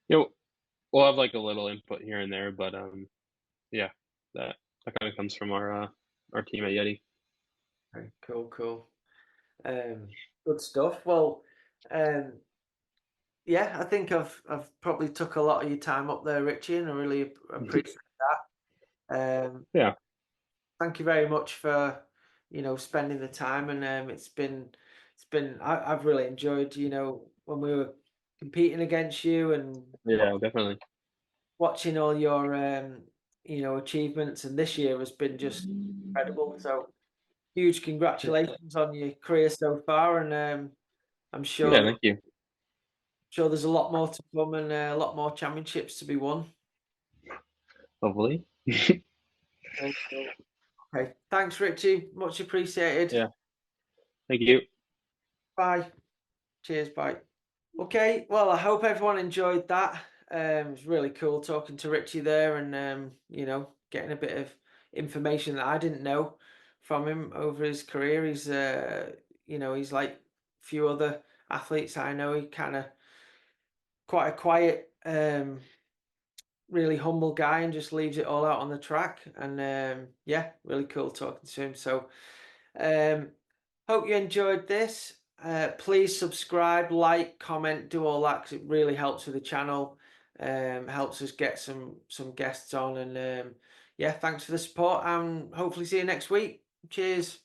you know, we'll have like a little input here and there, but yeah, that kind of comes from our team at Yeti. Okay, cool, cool. Um, Good stuff. Well, um, yeah, I think I've probably took a lot of your time up there, Richie, and I really appreciate that. Yeah, Thank you very much for spending the time, and I've really enjoyed when we were competing against you and yeah, definitely. watching all your achievements, and this year has been just incredible. So huge congratulations on your career so far, and I'm Yeah, sure thank you. there's a lot more to come and a lot more championships to be won. Hopefully. Cool, cool. Okay, thanks, Richie. Much appreciated. Yeah, thank you. Bye. Cheers. Bye. Okay, well, I hope everyone enjoyed that. It was really cool talking to Richie there and, getting a bit of information that I didn't know from him over his career. He's like a few other athletes I know. He kind of quite a quiet, really humble guy and just leaves it all out on the track. And yeah, really cool talking to him. So um, hope you enjoyed this. Please subscribe, like, comment, do all that because it really helps with the channel. Helps us get some guests on, and yeah, thanks for the support, and hopefully see you next week. Cheers.